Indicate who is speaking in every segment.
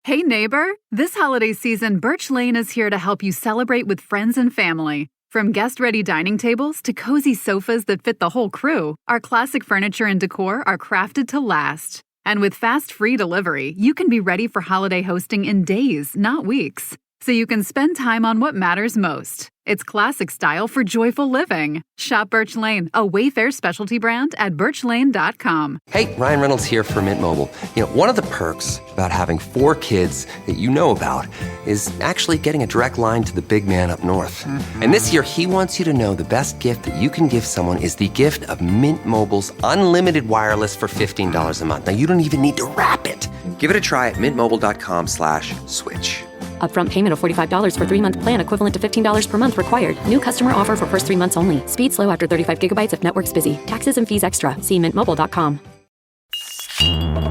Speaker 1: Hey neighbor, this holiday season, Birch Lane is here to help you celebrate with friends and family. From guest-ready dining tables to cozy sofas that fit the whole crew, our classic furniture and decor are crafted to last. And with fast, free delivery, you can be ready for holiday hosting in days, not weeks. So you can spend time on what matters most. It's classic style for joyful living. Shop Birch Lane, a Wayfair specialty brand at birchlane.com.
Speaker 2: Hey, Ryan Reynolds here for Mint Mobile. You know, one of the perks about having 4 kids that you know about is actually getting a direct line to the big man up north. And this year, he wants you to know the best gift that you can give someone is the gift of Mint Mobile's unlimited wireless for $15 a month. Now, you don't even need to wrap it. Give it a try at mintmobile.com/switch.
Speaker 3: Upfront payment of $45 for 3-month plan equivalent to $15 per month required. New customer offer for first 3 months only. Speed slow after 35 gigabytes if network's busy. Taxes and fees extra. See mintmobile.com.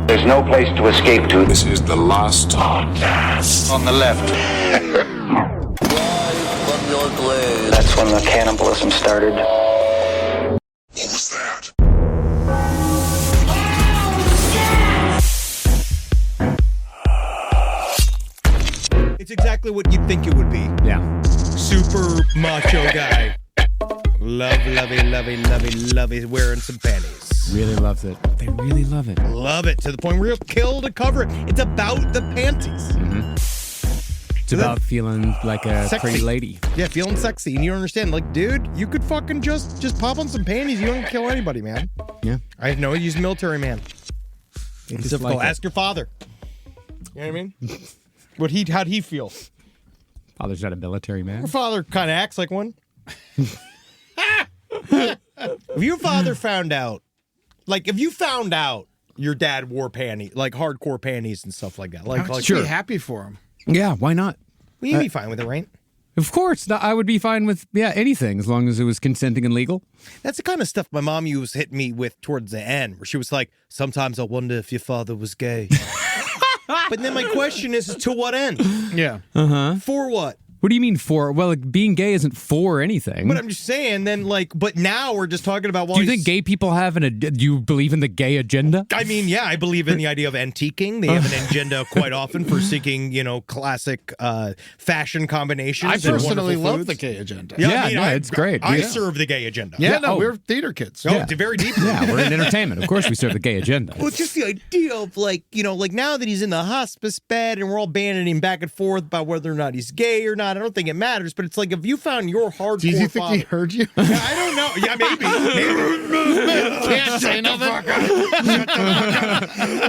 Speaker 4: There's no place to escape to.
Speaker 5: This is the last podcast.
Speaker 4: On the left. That's when the cannibalism started.
Speaker 5: What was that?
Speaker 6: It's exactly what you'd think it would be.
Speaker 7: Yeah.
Speaker 6: Super macho guy. Lovey, wearing some panties.
Speaker 7: Really loves it. They really love it.
Speaker 6: Love it, to the point where he'll kill to cover it. It's about the panties.
Speaker 7: Mm-hmm. It's about feeling like a
Speaker 6: sexy.
Speaker 7: pretty lady.
Speaker 6: Yeah, feeling sexy. And you don't understand. Like, dude, you could fucking just pop on some panties. You don't kill anybody, man.
Speaker 7: Yeah.
Speaker 6: I know he's a military man. It's
Speaker 7: just
Speaker 6: difficult.
Speaker 7: like it.
Speaker 6: Ask your father. You know what I mean? How'd he feel?
Speaker 7: Father's not a military man.
Speaker 6: Your father kind of acts like one. If your father found out, if you found out your dad wore panties, like hardcore panties and stuff like that,
Speaker 8: Be happy for him.
Speaker 7: Yeah, why not?
Speaker 6: Well, you'd be fine with it, right?
Speaker 7: Of course. I would be fine with, anything as long as it was consenting and legal.
Speaker 6: That's the kind of stuff my mom used to hit me with towards the end, where she was like, sometimes I wonder if your father was gay. But then my question is, to what end?
Speaker 8: Yeah.
Speaker 7: Uh-huh.
Speaker 6: For what?
Speaker 7: What do you mean for? Well, being gay isn't for anything.
Speaker 6: But I'm just saying, then, but now we're just talking about...
Speaker 7: Do you think gay people have do you believe in the gay agenda?
Speaker 6: I mean, yeah, I believe in the idea of antiquing. They have an agenda quite often for seeking, classic fashion combinations.
Speaker 8: I personally
Speaker 6: and
Speaker 8: love
Speaker 6: foods.
Speaker 8: the gay agenda.
Speaker 7: It's great.
Speaker 6: I serve the gay agenda.
Speaker 8: Yeah, we're theater kids.
Speaker 6: Oh, very deep.
Speaker 7: Yeah, we're in entertainment. Of course we serve the gay agenda.
Speaker 6: Well, it's just the idea of, now that he's in the hospice bed and we're all banding him back and forth about whether or not he's gay or not, I don't think it matters. But it's like, if you found your hardcore
Speaker 8: Do you think
Speaker 6: father,
Speaker 8: he heard you?
Speaker 6: Yeah, I don't know. Yeah, maybe.
Speaker 8: Can't say nothing.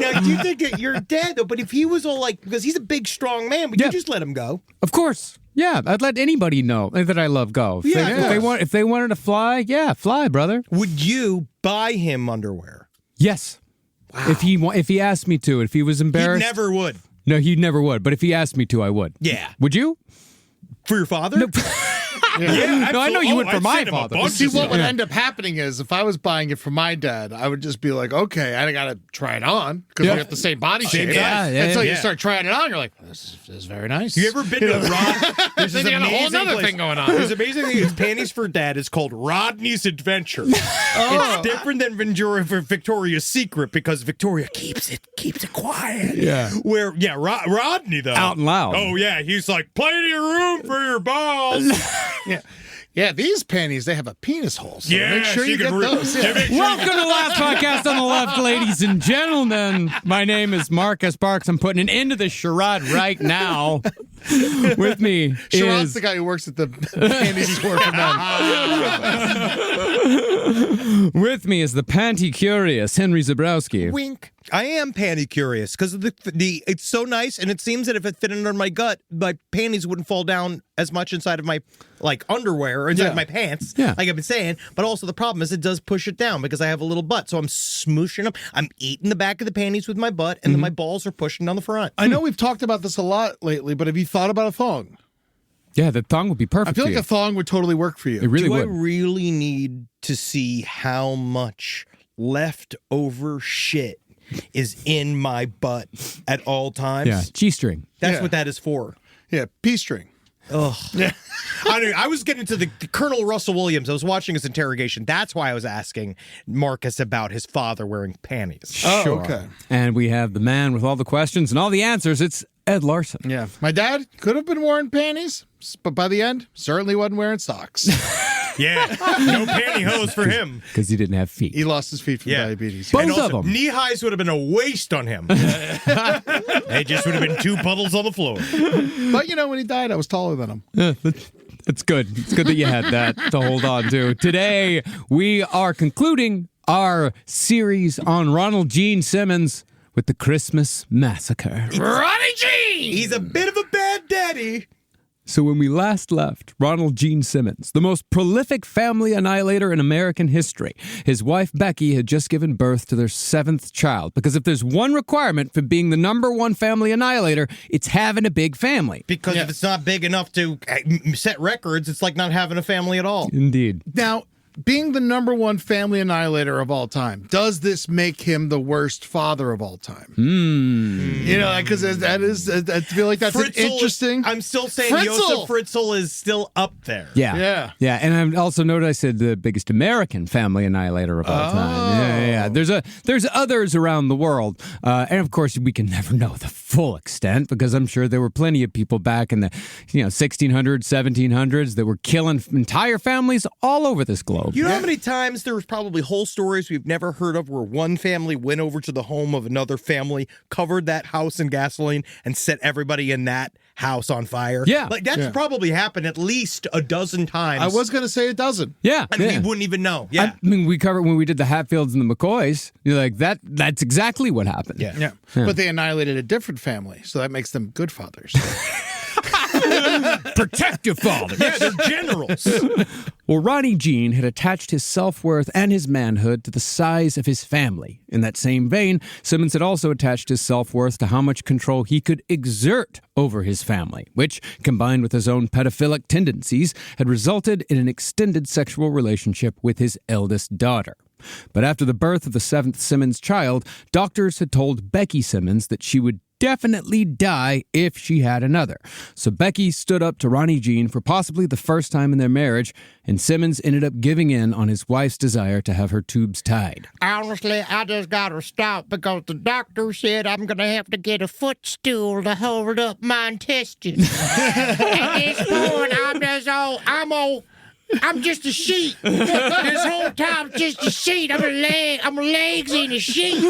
Speaker 6: Now, do you think that you're dead, though? But if he was all because he's a big, strong man, would you just let him go?
Speaker 7: Of course. Yeah, I'd let anybody know that I love go. If they wanted to fly, fly, brother.
Speaker 6: Would you buy him underwear?
Speaker 7: Yes. Wow. If he asked me to, if he was embarrassed.
Speaker 6: He never would.
Speaker 7: No, he never would. But if he asked me to, I would.
Speaker 6: Yeah.
Speaker 7: Would you?
Speaker 6: For your father?
Speaker 7: No.
Speaker 6: Yeah,
Speaker 7: no, I know you would for my father.
Speaker 8: See, what would end up happening is if I was buying it for my dad, I would just be like, okay, I got to try it on because we got the same body shape. Until you start trying it on, you're like, this is very nice.
Speaker 6: You ever been to Rod? There's this
Speaker 8: got a whole other thing going on.
Speaker 6: There's amazing thing. It's Panties for Dad. It's called Rodney's Adventure. It's different than Victoria's Secret because Victoria keeps it quiet.
Speaker 7: Yeah.
Speaker 6: Rodney though.
Speaker 7: Out and loud.
Speaker 6: Oh yeah, he's like, plenty of room for your balls.
Speaker 8: Yeah, these panties, they have a penis hole, so
Speaker 6: Yeah,
Speaker 8: make sure
Speaker 6: so
Speaker 8: you
Speaker 6: you
Speaker 8: get
Speaker 6: can
Speaker 8: those. Yeah.
Speaker 7: Welcome to the last podcast on the left, ladies and gentlemen. My name is Marcus Parks. I'm putting an end to this charade right now. With me
Speaker 8: Sharon's the guy who works at the panty store for men.
Speaker 7: With me is the panty curious Henry Zabrowski.
Speaker 6: Wink. I am panty curious because it's so nice, and it seems that if it fit under my gut, my panties wouldn't fall down as much inside of my underwear or inside of my pants, like I've been saying. But also the problem is it does push it down because I have a little butt, so I'm smooshing them. I'm eating the back of the panties with my butt, and then my balls are pushing down the front.
Speaker 8: I know we've talked about this a lot lately, but have you thought about a thong?
Speaker 7: Yeah, the thong would be perfect.
Speaker 8: I feel like a thong would totally work for you.
Speaker 7: It really would.
Speaker 6: I really need to see how much leftover shit is in my butt at all times?
Speaker 7: Yeah, G-string.
Speaker 6: That's what that is for.
Speaker 8: Yeah, P-string.
Speaker 6: Ugh. I was getting to the Colonel Russell Williams. I was watching his interrogation. That's why I was asking Marcus about his father wearing panties.
Speaker 8: Oh, okay.
Speaker 7: And we have the man with all the questions and all the answers. It's Ed Larson.
Speaker 8: Yeah. My dad could have been wearing panties, but by the end, certainly wasn't wearing socks.
Speaker 6: Yeah, no pantyhose for him.
Speaker 7: Because he didn't have feet.
Speaker 8: He lost his feet from diabetes.
Speaker 7: Both of them.
Speaker 6: Knee highs would have been a waste on him. They just would have been 2 puddles on the floor.
Speaker 8: But, when he died, I was taller than him.
Speaker 7: Yeah, it's good. It's good that you had that to hold on to. Today, we are concluding our series on Ronald Gene Simmons with the Christmas Massacre.
Speaker 6: Ronnie Gene! He's a bit of a bad daddy.
Speaker 7: So when we last left Ronald Gene Simmons, the most prolific family annihilator in American history, his wife Becky had just given birth to their 7th child. Because if there's one requirement for being the #1 family annihilator, it's having a big family.
Speaker 6: Because if it's not big enough to set records, it's like not having a family at all.
Speaker 7: Indeed.
Speaker 8: Now, being the #1 family annihilator of all time, does this make him the worst father of all time? Because I feel like that's an interesting.
Speaker 6: I'm still saying
Speaker 8: Fritzl!
Speaker 6: Josef Fritzl is still up there.
Speaker 7: Yeah. And I also noted I said the biggest American family annihilator of all time. Yeah. There's others around the world. And of course, we can never know the full extent because I'm sure there were plenty of people back in the 1600s, 1700s that were killing entire families all over this globe.
Speaker 6: You know how many times there was probably whole stories we've never heard of where one family went over to the home of another family, covered that house in gasoline, and set everybody in that house on fire?
Speaker 7: Yeah.
Speaker 6: Like, that's probably happened at least a dozen times.
Speaker 8: I was going to say a dozen.
Speaker 7: Yeah.
Speaker 6: And we wouldn't even know. Yeah.
Speaker 7: I mean, we covered when we did the Hatfields and the McCoys. You're like, that's exactly what happened.
Speaker 8: Yeah. But they annihilated a different family, so that makes them good fathers.
Speaker 7: Protect your father.
Speaker 6: Yeah, they're generals.
Speaker 7: Well, Ronnie Gene had attached his self-worth and his manhood to the size of his family. In that same vein, Simmons had also attached his self-worth to how much control he could exert over his family, which, combined with his own pedophilic tendencies, had resulted in an extended sexual relationship with his eldest daughter. But after the birth of the 7th Simmons child, doctors had told Becky Simmons that she would definitely die if she had another. So Becky stood up to Ronnie Gene for possibly the first time in their marriage, and Simmons ended up giving in on his wife's desire to have her tubes tied.
Speaker 9: Honestly, I just gotta stop because the doctor said I'm gonna have to get a footstool to hold up my intestines. At this point, I'm just a sheet. This whole time, just a sheet. I'm legs in a sheet.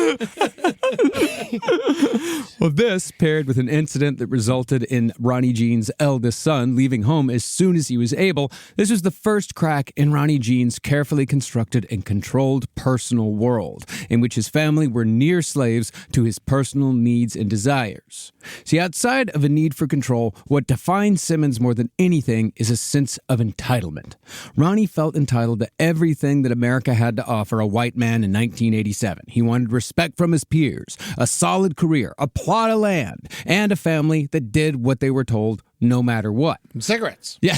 Speaker 7: Well, this, paired with an incident that resulted in Ronnie Gene's eldest son leaving home as soon as he was able, this was the first crack in Ronnie Gene's carefully constructed and controlled personal world, in which his family were near slaves to his personal needs and desires. See, outside of a need for control, what defines Simmons more than anything is a sense of entitlement. Ronnie felt entitled to everything that America had to offer a white man in 1987. He wanted respect from his peers, a solid career, a plot of land, and a family that did what they were told no matter what.
Speaker 8: Cigarettes.
Speaker 7: Yeah.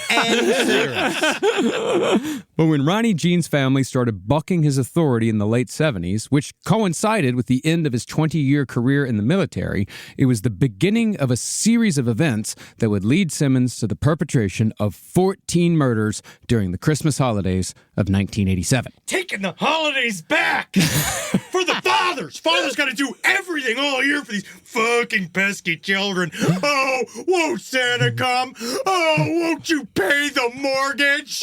Speaker 6: And cigarettes.
Speaker 7: But when Ronnie Gene's family started bucking his authority in the late 70s, which coincided with the end of his 20-year career in the military, it was the beginning of a series of events that would lead Simmons to the perpetration of 14 murders during the Christmas holidays of 1987.
Speaker 6: Taking the holidays back for the fathers. Fathers got to do everything all year for these fucking pesky children. Oh, won't Santa come? Oh, won't you pay the mortgage?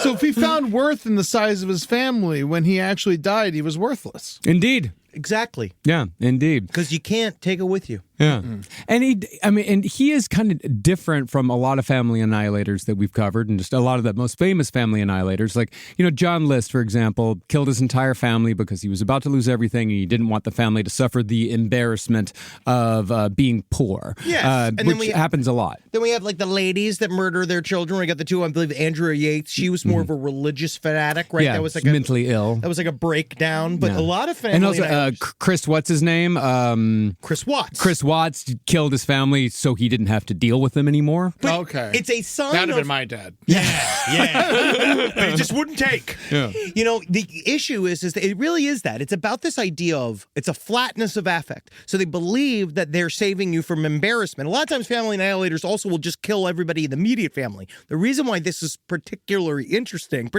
Speaker 8: So if he found worth in the size of his family when he actually died, he was worthless.
Speaker 7: Indeed.
Speaker 6: Exactly.
Speaker 7: Yeah, indeed.
Speaker 6: Because you can't take it with you.
Speaker 7: Yeah. And he is kind of different from a lot of family annihilators that we've covered, and just a lot of the most famous family annihilators. Like, John List, for example, killed his entire family because he was about to lose everything and he didn't want the family to suffer the embarrassment of being poor.
Speaker 6: Yes.
Speaker 7: Which happens a lot.
Speaker 6: Then we have like the ladies that murder their children. We got the two, I believe, Andrea Yates. She was more of a religious fanatic, right?
Speaker 7: Yeah,
Speaker 6: that was like
Speaker 7: mentally ill.
Speaker 6: That was like a breakdown. But a lot of family
Speaker 7: and also Chris, what's his name?
Speaker 6: Chris Watts.
Speaker 7: Chris SWATs killed his family so he didn't have to deal with them anymore.
Speaker 6: But
Speaker 8: okay.
Speaker 6: It's a sign
Speaker 8: That'd have
Speaker 6: of...
Speaker 8: been my dad.
Speaker 6: Yeah. But it just wouldn't take.
Speaker 7: Yeah.
Speaker 6: You know, the issue is that it really is that. It's about this idea of, it's a flatness of affect. So they believe that they're saving you from embarrassment. A lot of times family annihilators also will just kill everybody in the immediate family. The reason why this is particularly interesting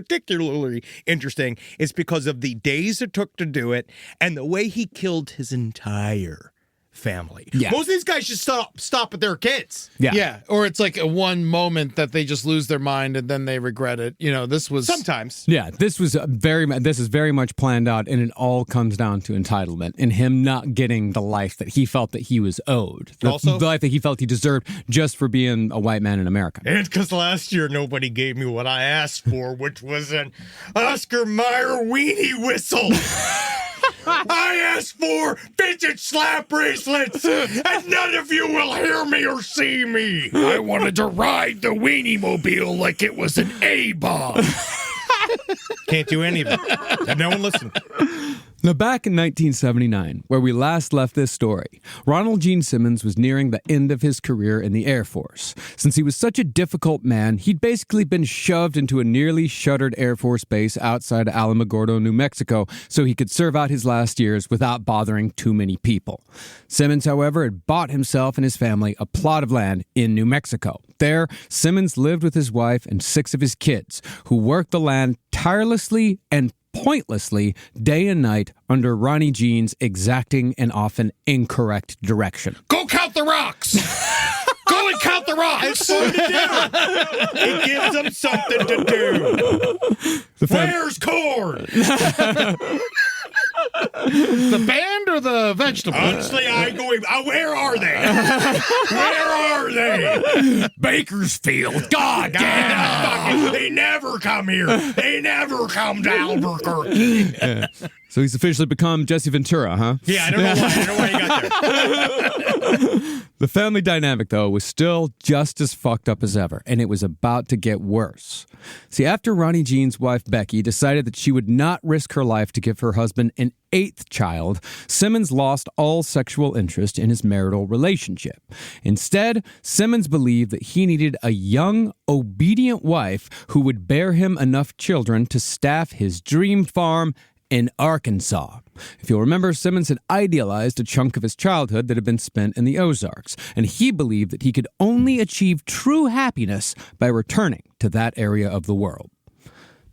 Speaker 6: is because of the days it took to do it and the way he killed his entire family.
Speaker 7: Yeah.
Speaker 6: Most of these guys should stop at their kids.
Speaker 7: Yeah.
Speaker 8: Or it's like a one moment that they just lose their mind and then they regret it. You know, this was
Speaker 6: Sometimes.
Speaker 7: Yeah, this is very much planned out, and it all comes down to entitlement and him not getting the life that he felt that he was owed. The life that he felt he deserved just for being a white man in America.
Speaker 6: And it's because last year nobody gave me what I asked for, which was an Oscar Mayer weenie whistle. I asked for fidget slap bracelets, and none of you will hear me or see me.
Speaker 5: I wanted to ride the weenie mobile like it was an A-bomb.
Speaker 6: Can't do any of it. And no one listened.
Speaker 7: Now, back in 1979, where we last left this story, Ronald Gene Simmons was nearing the end of his career in the Air Force. Since he was such a difficult man, he'd basically been shoved into a nearly shuttered Air Force base outside Alamogordo, New Mexico, so he could serve out his last years without bothering too many people. Simmons, however, had bought himself and his family a plot of land in New Mexico. There, Simmons lived with his wife and 6 of his kids, who worked the land tirelessly and pointlessly day and night under Ronnie Gene's exacting and often incorrect direction.
Speaker 5: Go count the rocks! Go and count the rocks!
Speaker 6: It's fun to do. It gives them something to do. Where's corn?
Speaker 8: the band or the vegetable?
Speaker 6: Honestly, where are they? Where are they?
Speaker 5: Bakersfield. God damn!
Speaker 6: They never come here. They never come to Albuquerque.
Speaker 7: So he's officially become Jesse Ventura, huh?
Speaker 6: Yeah, I don't know why you got there.
Speaker 7: The family dynamic, though, was still just as fucked up as ever, and it was about to get worse. See, after Ronnie Gene's wife, Becky, decided that she would not risk her life to give her husband an 8th child, Simmons lost all sexual interest in his marital relationship. Instead, Simmons believed that he needed a young, obedient wife who would bear him enough children to staff his dream farm in Arkansas. If you'll remember, Simmons had idealized a chunk of his childhood that had been spent in the Ozarks, and he believed that he could only achieve true happiness by returning to that area of the world.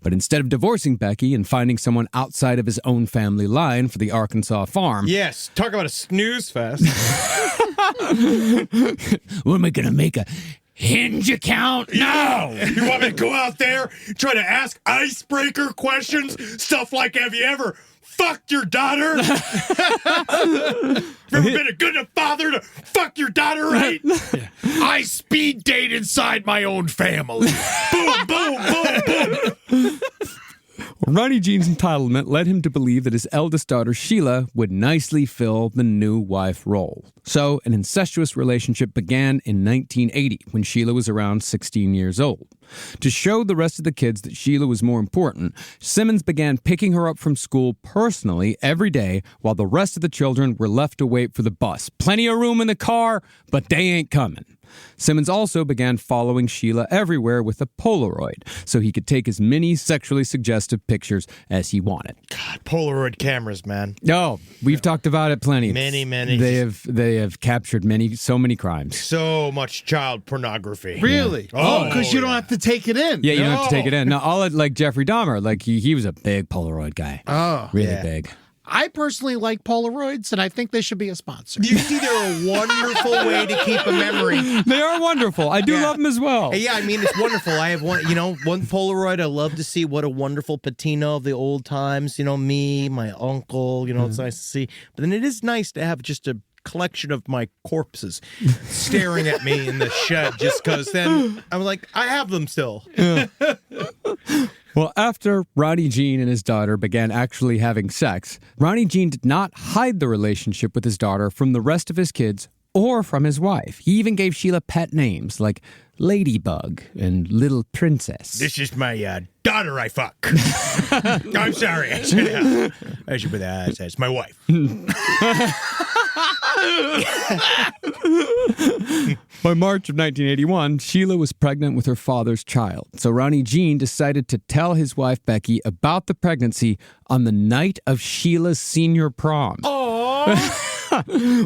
Speaker 7: But instead of divorcing Becky and finding someone outside of his own family line for the Arkansas farm...
Speaker 6: Yes, talk about a snooze fest.
Speaker 7: What am I going to make a Hinge account? No!
Speaker 6: You want me to go out there, try to ask icebreaker questions? Stuff like, have you ever fucked your daughter? Ever been a good enough father to fuck your daughter right?
Speaker 5: I speed date inside my own family.
Speaker 6: Boom, boom, boom, boom.
Speaker 7: Ronnie Gene's entitlement led him to believe that his eldest daughter, Sheila, would nicely fill the new wife role. So, an incestuous relationship began in 1980, when Sheila was around 16 years old. To show the rest of the kids that Sheila was more important, Simmons began picking her up from school personally every day, while the rest of the children were left to wait for the bus. Plenty of room in the car, but they ain't coming. Simmons also began following Sheila everywhere with a Polaroid, so he could take as many sexually suggestive pictures as he wanted.
Speaker 6: God, Polaroid cameras, man.
Speaker 7: No, we've talked about it plenty.
Speaker 6: Many.
Speaker 7: They have captured so many crimes.
Speaker 6: So much child pornography.
Speaker 8: Really?
Speaker 6: Yeah.
Speaker 8: Because you don't have to take it in.
Speaker 7: Yeah, you don't have to take it in. No, all like Jeffrey Dahmer, like he was a big Polaroid guy.
Speaker 8: Oh,
Speaker 7: really big.
Speaker 8: I personally like Polaroids, and I think they should be a sponsor.
Speaker 6: You see, they're a wonderful way to keep a memory.
Speaker 7: They are wonderful. I do love them as well.
Speaker 6: Yeah, I mean, it's wonderful. I have one Polaroid. I love to see what a wonderful patina of the old times. Me, my uncle. It's nice to see. But then it is nice to have just a collection of my corpses staring at me in the shed, just because then I'm like, I have them still.
Speaker 7: Yeah. Well, after Ronnie Gene and his daughter began actually having sex, Ronnie Gene did not hide the relationship with his daughter from the rest of his kids or from his wife. He even gave Sheila pet names like Ladybug and Little Princess.
Speaker 6: This is my daughter I fuck. I'm sorry. I should put that. It's my wife.
Speaker 7: By March of 1981, Sheila was pregnant with her father's child. So Ronnie Gene decided to tell his wife Becky about the pregnancy on the night of Sheila's senior prom.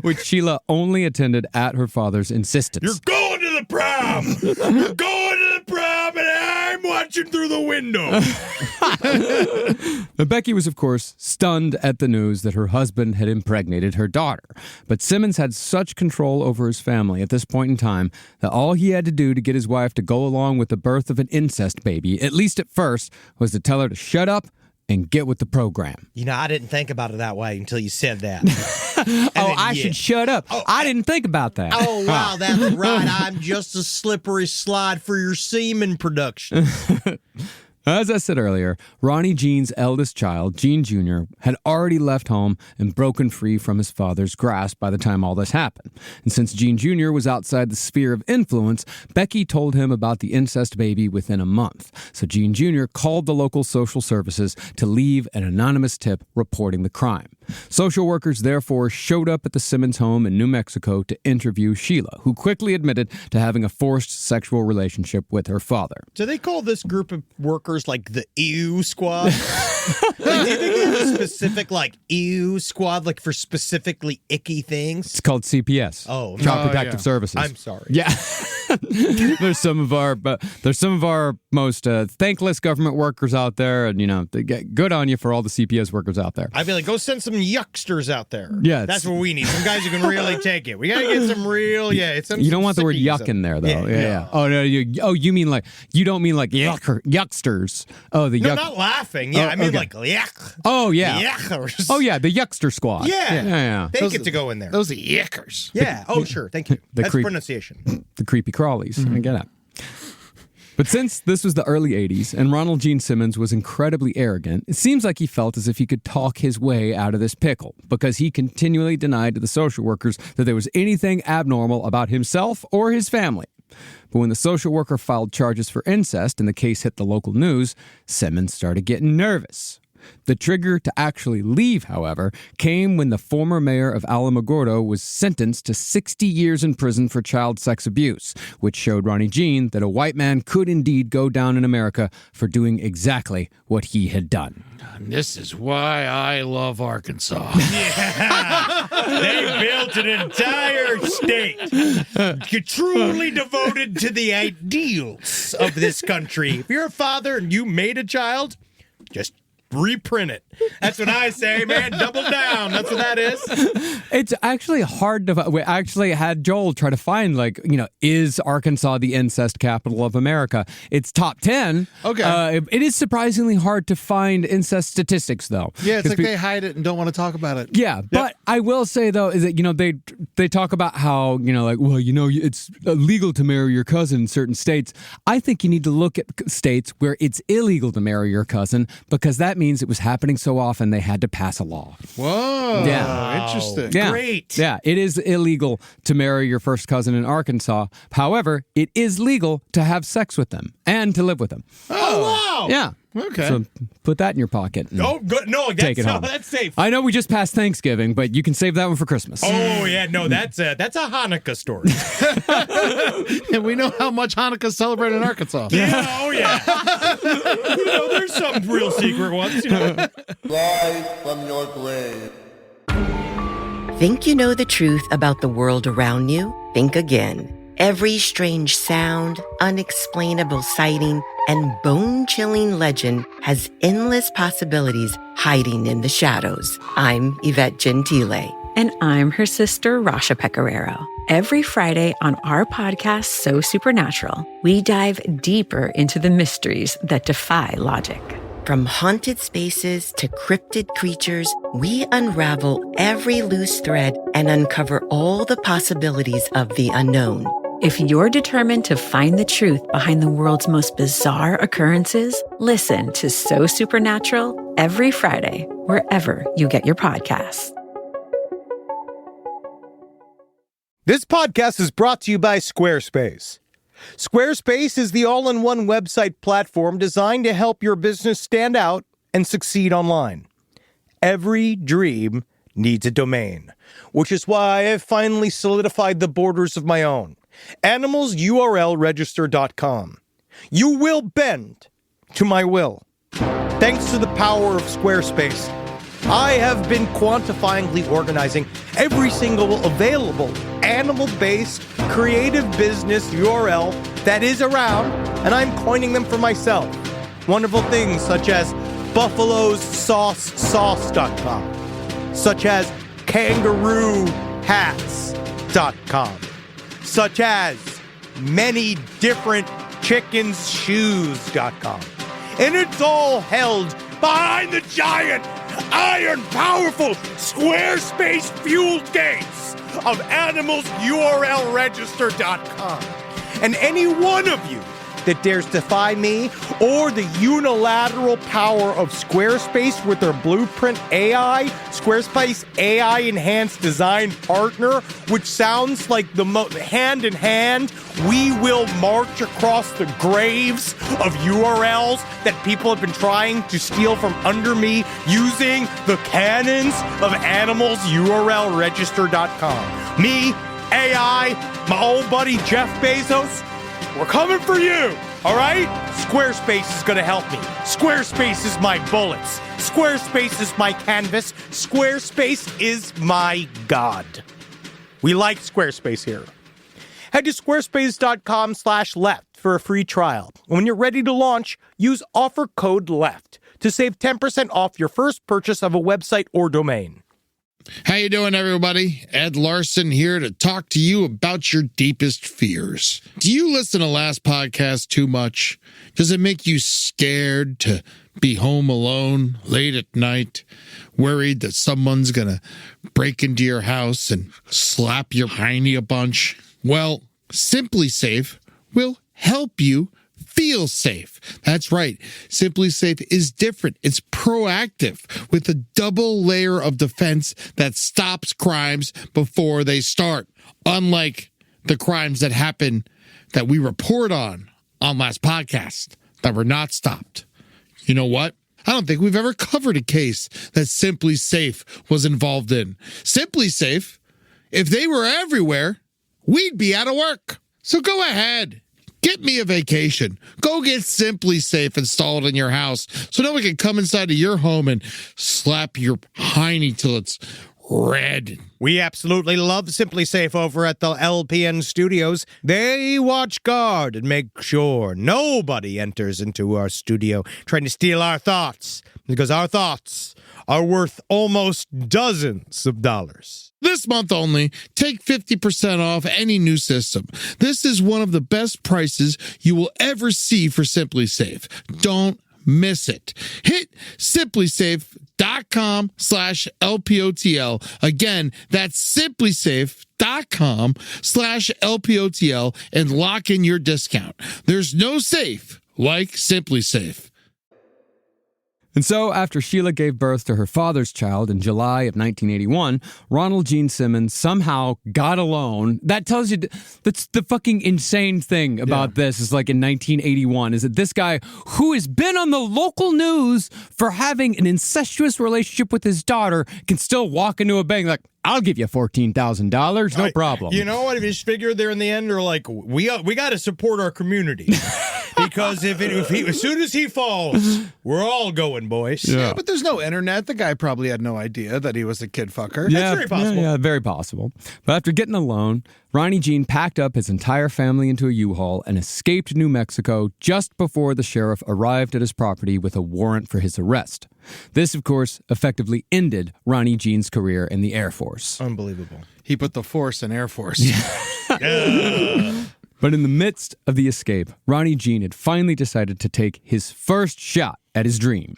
Speaker 7: Which Sheila only attended at her father's insistence.
Speaker 5: You're going to the prom! You're going to the prom, and I'm watching through the window!
Speaker 7: Now, Becky was, of course, stunned at the news that her husband had impregnated her daughter. But Simmons had such control over his family at this point in time that all he had to do to get his wife to go along with the birth of an incest baby, at least at first, was to tell her to shut up and get with the program.
Speaker 6: You know, I didn't think about it that way until you said that.
Speaker 7: I should shut up. I didn't think about that.
Speaker 6: Oh, wow, that's right. I'm just a slippery slide for your semen production.
Speaker 7: As I said earlier, Ronnie Gene's eldest child, Gene Jr., had already left home and broken free from his father's grasp by the time all this happened. And since Gene Jr. was outside the sphere of influence, Becky told him about the incest baby within a month. So Gene Jr. called the local social services to leave an anonymous tip reporting the crime. Social workers therefore showed up at the Simmons home in New Mexico to interview Sheila, who quickly admitted to having a forced sexual relationship with her father.
Speaker 6: Do they call this group of workers like the EW squad? Like, do you think they have a specific EW squad for specifically icky things?
Speaker 7: It's called CPS.
Speaker 6: Oh,
Speaker 7: Child Protective Services.
Speaker 6: I'm sorry.
Speaker 7: Yeah. There's some of our most thankless government workers out there, and they get good on you for all the CPS workers out there.
Speaker 6: I'd be like, go send some yucksters out there.
Speaker 7: Yeah,
Speaker 6: that's what we need. Some guys who can really take it. We gotta get some real. Yeah, it's
Speaker 7: you don't want the word yuck in there though. Yeah. Oh no, you mean you don't mean yucksters. Oh, the yuck.
Speaker 6: No, not laughing. Yeah, I mean yuck.
Speaker 7: Oh yeah.
Speaker 6: Yuckers.
Speaker 7: Oh yeah, the yuckster squad.
Speaker 6: Yeah. They get to go in there.
Speaker 8: Those are yuckers.
Speaker 6: Yeah. Oh sure. Thank you. That's pronunciation.
Speaker 7: The creepy crawlies. I get it. But since this was the early 80s and Ronald Gene Simmons was incredibly arrogant, it seems like he felt as if he could talk his way out of this pickle because he continually denied to the social workers that there was anything abnormal about himself or his family. But when the social worker filed charges for incest and the case hit the local news, Simmons started getting nervous. The trigger to actually leave, however, came when the former mayor of Alamogordo was sentenced to 60 years in prison for child sex abuse, which showed Ronnie Gene that a white man could indeed go down in America for doing exactly what he had done.
Speaker 5: And this is why I love Arkansas.
Speaker 6: Yeah. They built an entire state truly devoted to the ideals of this country. If you're a father and you made a child, just reprint it. That's what I say, man. Double down. That's what that is.
Speaker 7: It's actually hard to. We actually had Joel try to find, is Arkansas the incest capital of America? It's top 10.
Speaker 8: Okay.
Speaker 7: It is surprisingly hard to find incest statistics, though.
Speaker 8: Yeah, it's like they hide it and don't want to talk about it.
Speaker 7: Yeah, but I will say, though, is that, they talk about how, it's illegal to marry your cousin in certain states. I think you need to look at states where it's illegal to marry your cousin because that means it was happening so often they had to pass a law.
Speaker 8: Whoa.
Speaker 7: Yeah.
Speaker 8: Interesting.
Speaker 7: Yeah.
Speaker 6: Great.
Speaker 7: Yeah, it is illegal to marry your first cousin in Arkansas. However, it is legal to have sex with them and to live with them.
Speaker 6: Oh, wow.
Speaker 7: Yeah.
Speaker 8: Okay.
Speaker 7: So put that in your pocket.
Speaker 6: Oh, good. No,
Speaker 7: take it home.
Speaker 6: That's safe.
Speaker 7: I know we just passed Thanksgiving, but you can save that one for Christmas.
Speaker 6: Oh, yeah. No, that's a Hanukkah story.
Speaker 8: And we know how much Hanukkah's celebrated in Arkansas.
Speaker 6: Yeah. Oh, yeah. There's some real secret ones.
Speaker 10: Rise from your grave.
Speaker 11: Think you know the truth about the world around you? Think again. Every strange sound, unexplainable sighting, and bone-chilling legend has endless possibilities hiding in the shadows. I'm Yvette Gentile.
Speaker 12: And I'm her sister, Rasha Pecoraro. Every Friday on our podcast, So Supernatural, we dive deeper into the mysteries that defy logic.
Speaker 11: From haunted spaces to cryptid creatures, we unravel every loose thread and uncover all the possibilities of the unknown.
Speaker 12: If you're determined to find the truth behind the world's most bizarre occurrences, listen to So Supernatural every Friday, wherever you get your podcasts.
Speaker 6: This podcast is brought to you by Squarespace. Squarespace is the all-in-one website platform designed to help your business stand out and succeed online. Every dream needs a domain, which is why I've finally solidified the borders of my own. Animalsurlregister.com. You will bend to my will. Thanks to the power of Squarespace, I have been quantifyingly organizing every single available animal-based creative business URL that is around, and I'm coining them for myself. Wonderful things such as buffalossauce.com, such as kangaroohats.com, such as many different chickenshoes.com. And it's all held behind the giant, iron powerful, Squarespace fueled gates of animalsurlregister.com. And any one of you that dares defy me or the unilateral power of Squarespace with their Blueprint AI, Squarespace AI enhanced design partner, which sounds like the hand in hand, we will march across the graves of URLs that people have been trying to steal from under me using the cannons of animalsurlregister.com. Me, AI, my old buddy Jeff Bezos, we're coming for you, all right? Squarespace is going to help me. Squarespace is my bullets. Squarespace is my canvas. Squarespace is my God. We like Squarespace here. Head to squarespace.com/left for a free trial. When you're ready to launch, use offer code LEFT to save 10% off your first purchase of a website or domain.
Speaker 8: How you doing, everybody? Ed Larson here to talk to you about your deepest fears. Do you listen to last podcast too much? Does it make you scared to be home alone late at night, worried that someone's gonna break into your house and slap your hiney a bunch? Well, Simply Safe will help you feel safe. That's right. Simply Safe is different. It's proactive with a double layer of defense that stops crimes before they start. Unlike the crimes that happen that we report on last podcast that were not stopped. You know what? I don't think we've ever covered a case that Simply Safe was involved in. Simply Safe, if they were everywhere, we'd be out of work. So go ahead. Get me a vacation. Go get Simply Safe installed in your house so no one can come inside of your home and slap your hiney till it's red.
Speaker 6: We absolutely love Simply Safe over at the LPN studios. They watch guard and make sure nobody enters into our studio trying to steal our thoughts, because our thoughts are worth almost dozens of dollars.
Speaker 8: This month only, take 50% off any new system. This is one of the best prices you will ever see for Simply Safe. Don't miss it. Hit simplysafe.com/LPOTL. Again, that's simplysafe.com/LPOTL and lock in your discount. There's no safe like Simply Safe.
Speaker 7: And so, after Sheila gave birth to her father's child in July of 1981, Ronald Gene Simmons somehow got a loan. That tells you, that's the fucking insane thing about this is like in 1981, is that this guy who has been on the local news for having an incestuous relationship with his daughter can still walk into a bank like, I'll give you $14,000, no problem.
Speaker 6: You know what? If you figure there in the end, they're like, we got to support our community. Because as soon as he falls, we're all going, boys.
Speaker 8: Yeah, but there's no internet. The guy probably had no idea that he was a kid fucker.
Speaker 7: Yeah,
Speaker 6: That's very possible.
Speaker 7: Yeah, very possible. But after getting a loan, Ronnie Gene packed up his entire family into a U-Haul and escaped New Mexico just before the sheriff arrived at his property with a warrant for his arrest. This, of course, effectively ended Ronnie Gene's career in the Air Force.
Speaker 6: Unbelievable.
Speaker 8: He put the force in Air Force.
Speaker 7: But in the midst of the escape, Ronnie Gene had finally decided to take his first shot at his dream.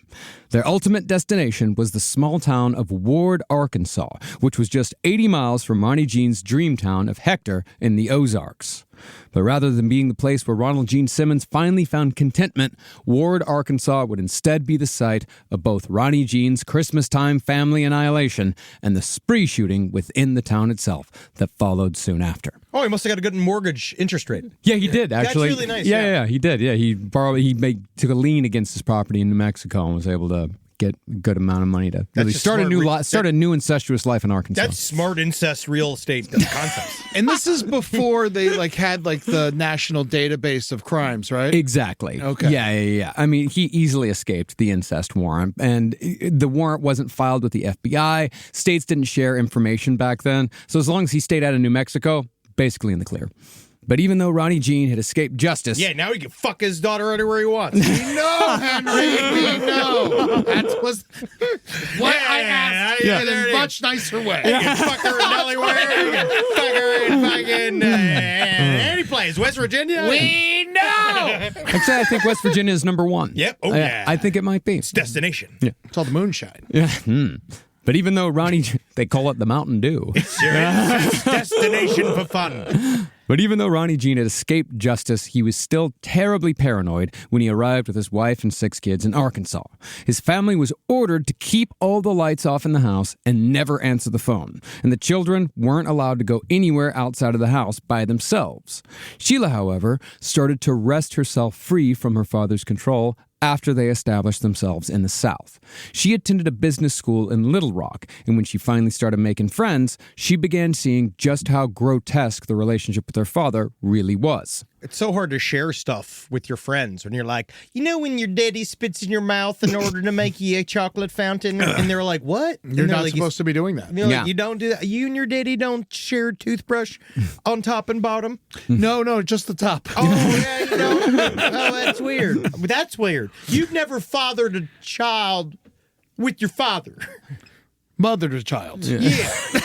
Speaker 7: Their ultimate destination was the small town of Ward, Arkansas, which was just 80 miles from Ronnie Gene's dream town of Hector in the Ozarks. But rather than being the place where Ronald Gene Simmons finally found contentment, Ward, Arkansas would instead be the site of both Ronnie Gene's Christmas-time family annihilation and the spree shooting within the town itself that followed soon after.
Speaker 6: Oh, he must have got a good mortgage interest rate.
Speaker 7: Yeah, he did, actually.
Speaker 6: That's really nice.
Speaker 7: Yeah, he did. Yeah, he took a lien against his property in New Mexico and was able to get a good amount of money to really
Speaker 6: just
Speaker 7: start a new incestuous life in Arkansas.
Speaker 6: That's smart incest real estate concepts.
Speaker 8: And this is before they had the national database of crimes, right?
Speaker 7: Exactly.
Speaker 8: Okay.
Speaker 7: Yeah. I mean, he easily escaped the incest warrant, and the warrant wasn't filed with the FBI. States didn't share information back then, so as long as he stayed out of New Mexico, basically in the clear. But even though Ronnie Gene had escaped justice...
Speaker 6: Yeah, now he can fuck his daughter anywhere he wants.
Speaker 8: We know, Henry. We know. That was what I asked in a much nicer way.
Speaker 6: You can fuck her in Delaware. You can fuck her in fucking any place. West Virginia.
Speaker 9: We know.
Speaker 7: Actually, I think West Virginia is number one.
Speaker 6: Yep. Oh, yeah.
Speaker 7: I think it might be.
Speaker 6: It's destination.
Speaker 7: Yeah.
Speaker 8: It's all the moonshine.
Speaker 7: Yeah. But even though they call it the Mountain Dew.
Speaker 6: Sure is. It's destination for fun.
Speaker 7: But even though Ronnie Gene had escaped justice, he was still terribly paranoid when he arrived with his wife and 6 kids in Arkansas. His family was ordered to keep all the lights off in the house and never answer the phone. And the children weren't allowed to go anywhere outside of the house by themselves. Sheila, however, started to wrest herself free from her father's control after they established themselves in the South. She attended a business school in Little Rock, and when she finally started making friends, she began seeing just how grotesque the relationship with her father really was.
Speaker 6: It's so hard to share stuff with your friends when you're like, when your daddy spits in your mouth in order to make you a chocolate fountain, and they're like, what?
Speaker 8: You're not supposed to be doing that.
Speaker 6: Like, you don't do that. You and your daddy don't share a toothbrush on top and bottom?
Speaker 8: No, just the top.
Speaker 6: Oh, yeah, you don't? Oh, that's weird. That's weird. You've never fathered a child with your father.
Speaker 8: Mothered a child.
Speaker 6: Yeah.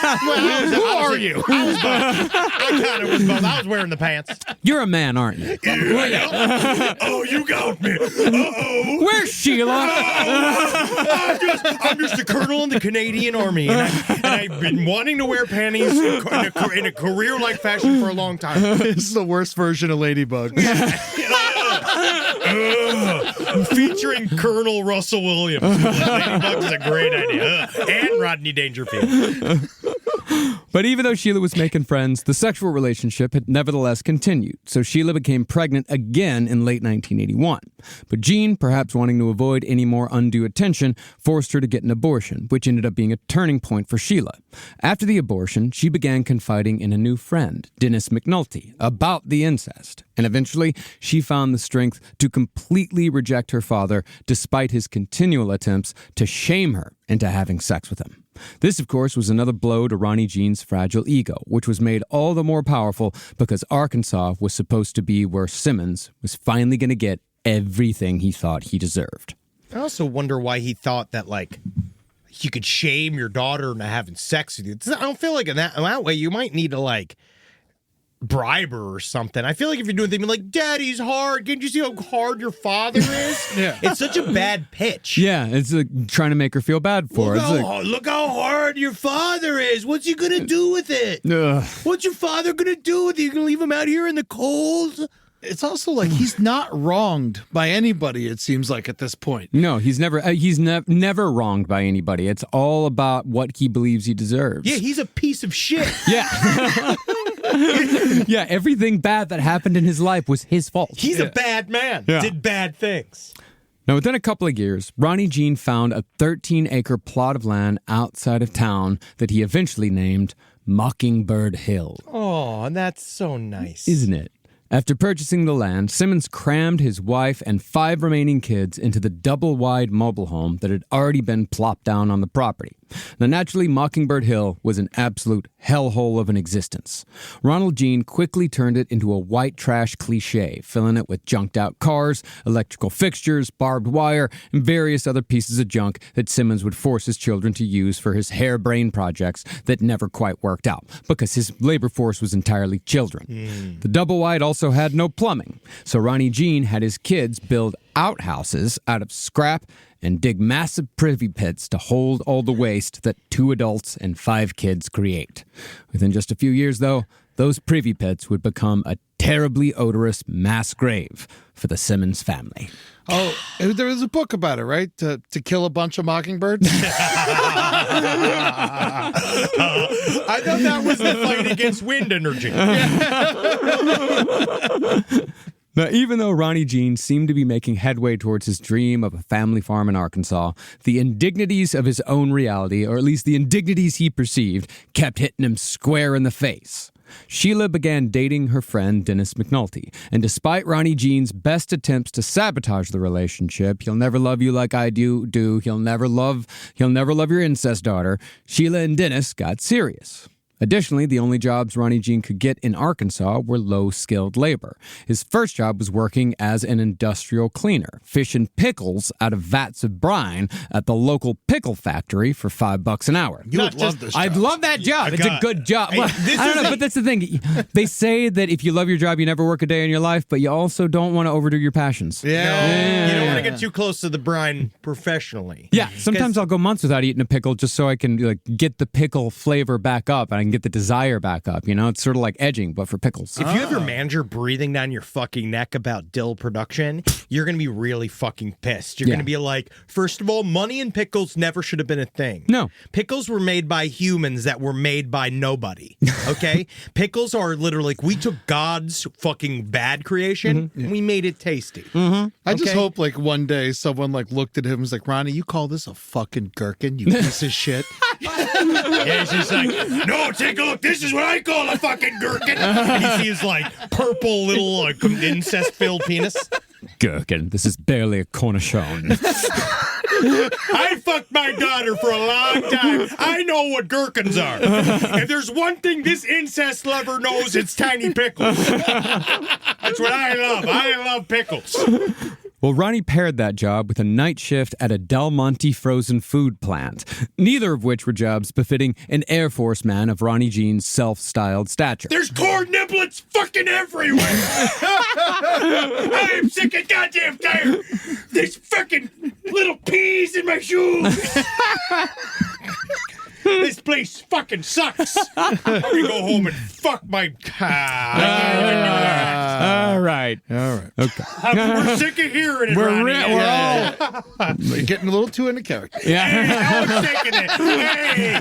Speaker 6: Well, who are you? I was both. I kind of was both. I was wearing the pants.
Speaker 7: You're a man, aren't you?
Speaker 5: Yeah. Oh, you got me. Uh-oh.
Speaker 7: Where's Sheila?
Speaker 6: I'm just a colonel in the Canadian Army, and I've been wanting to wear panties in a career-like fashion for a long time.
Speaker 8: This is the worst version of Ladybug.
Speaker 6: Featuring Colonel Russell Williams. Ladybug is a great idea. And Rodney Dangerfield.
Speaker 7: But even though Sheila was making friends, the sexual relationship had nevertheless continued, so Sheila became pregnant again in late 1981. But Gene, perhaps wanting to avoid any more undue attention, forced her to get an abortion, which ended up being a turning point for Sheila. After the abortion, she began confiding in a new friend, Dennis McNulty, about the incest. And eventually, she found the strength to completely reject her father, despite his continual attempts to shame her into having sex with him. This, of course, was another blow to Ronnie Gene's fragile ego, which was made all the more powerful because Arkansas was supposed to be where Simmons was finally going to get everything he thought he deserved.
Speaker 6: I also wonder why he thought that, you could shame your daughter into having sex with you. I don't feel like in that way you might need to, bribe her or something. I feel like if you're doing things like, Daddy's hard, can't you see how hard your father is?
Speaker 8: Yeah.
Speaker 6: It's such a bad pitch.
Speaker 7: Yeah, it's trying to make her feel bad for her.
Speaker 6: Look how hard your father is. What's he going to do with it? What's your father going to do with it? You going to leave him out here in the cold?
Speaker 8: It's also he's not wronged by anybody, it seems like, at this point.
Speaker 7: No, he's never wronged by anybody. It's all about what he believes he deserves.
Speaker 6: Yeah, he's a piece of shit.
Speaker 7: Yeah. Yeah, everything bad that happened in his life was his fault.
Speaker 6: He's a bad man.
Speaker 7: Yeah.
Speaker 6: Did bad things.
Speaker 7: Now, within a couple of years, Ronnie Gene found a 13-acre plot of land outside of town that he eventually named Mockingbird Hill.
Speaker 6: Oh, that's so nice.
Speaker 7: Isn't it? After purchasing the land, Simmons crammed his wife and 5 remaining kids into the double-wide mobile home that had already been plopped down on the property. Now, naturally, Mockingbird Hill was an absolute hellhole of an existence. Ronald Gene quickly turned it into a white trash cliche, filling it with junked-out cars, electrical fixtures, barbed wire, and various other pieces of junk that Simmons would force his children to use for his harebrained projects that never quite worked out, because his labor force was entirely children. The double-wide also had no plumbing, so Ronnie Gene had his kids build outhouses out of scrap and dig massive privy pits to hold all the waste that 2 adults and 5 kids create. Within just a few years, though, those privy pits would become a terribly odorous mass grave for the Simmons family.
Speaker 8: Oh, there was a book about it, right? To kill a bunch of mockingbirds?
Speaker 6: I thought that was the fight against wind energy.
Speaker 7: Now, even though Ronnie Gene seemed to be making headway towards his dream of a family farm in Arkansas, the indignities of his own reality, or at least the indignities he perceived, kept hitting him square in the face. Sheila began dating her friend Dennis McNulty, and despite Ronnie Gene's best attempts to sabotage the relationship, he'll never love you like I do, he'll never love your incest daughter, Sheila and Dennis got serious. Additionally, the only jobs Ronnie Gene could get in Arkansas were low-skilled labor. His first job was working as an industrial cleaner, fishing pickles out of vats of brine at the local pickle factory for $5 an hour.
Speaker 8: You would love this job.
Speaker 7: I'd love that job. It's a good job. Well, I don't know, but that's the thing. They say that if you love your job, you never work a day in your life, but you also don't want to overdo your passions.
Speaker 6: Yeah. You don't want to get too close to the brine professionally.
Speaker 7: Yeah, sometimes I'll go months without eating a pickle just so I can get the pickle flavor back up and I can get the desire back up. It's sort of like edging, but for pickles.
Speaker 6: If you have your manager breathing down your fucking neck about dill production, you're going to be really fucking pissed. You're going to be like, first of all, money and pickles never should have been a thing.
Speaker 7: No.
Speaker 6: Pickles were made by humans that were made by nobody. Okay? Pickles are literally, we took God's fucking bad creation and we made it tasty.
Speaker 8: Mm-hmm. I just hope one day someone looked at him and was like, Ronnie, you call this a fucking gherkin, you piece of shit?
Speaker 5: Yeah, he's just like, no, take a look. This is what I call a fucking gherkin.
Speaker 6: And you see his purple little incest-filled penis.
Speaker 7: Gherkin, this is barely a cornichon.
Speaker 5: I fucked my daughter for a long time. I know what gherkins are. If there's one thing this incest lover knows, it's tiny pickles. That's what I love. I love pickles.
Speaker 7: Well, Ronnie paired that job with a night shift at a Del Monte frozen food plant, neither of which were jobs befitting an Air Force man of Ronnie Gene's self-styled stature.
Speaker 5: There's corn niblets fucking everywhere. I am sick and goddamn tired. There's fucking little peas in my shoes. This place fucking sucks. I'm gonna go home and fuck my.
Speaker 7: All right. Okay.
Speaker 5: We're sick of hearing it. Ronnie.
Speaker 8: You're getting a little too into character.
Speaker 7: Yeah.
Speaker 5: Hey, I'm sick of it. Hey,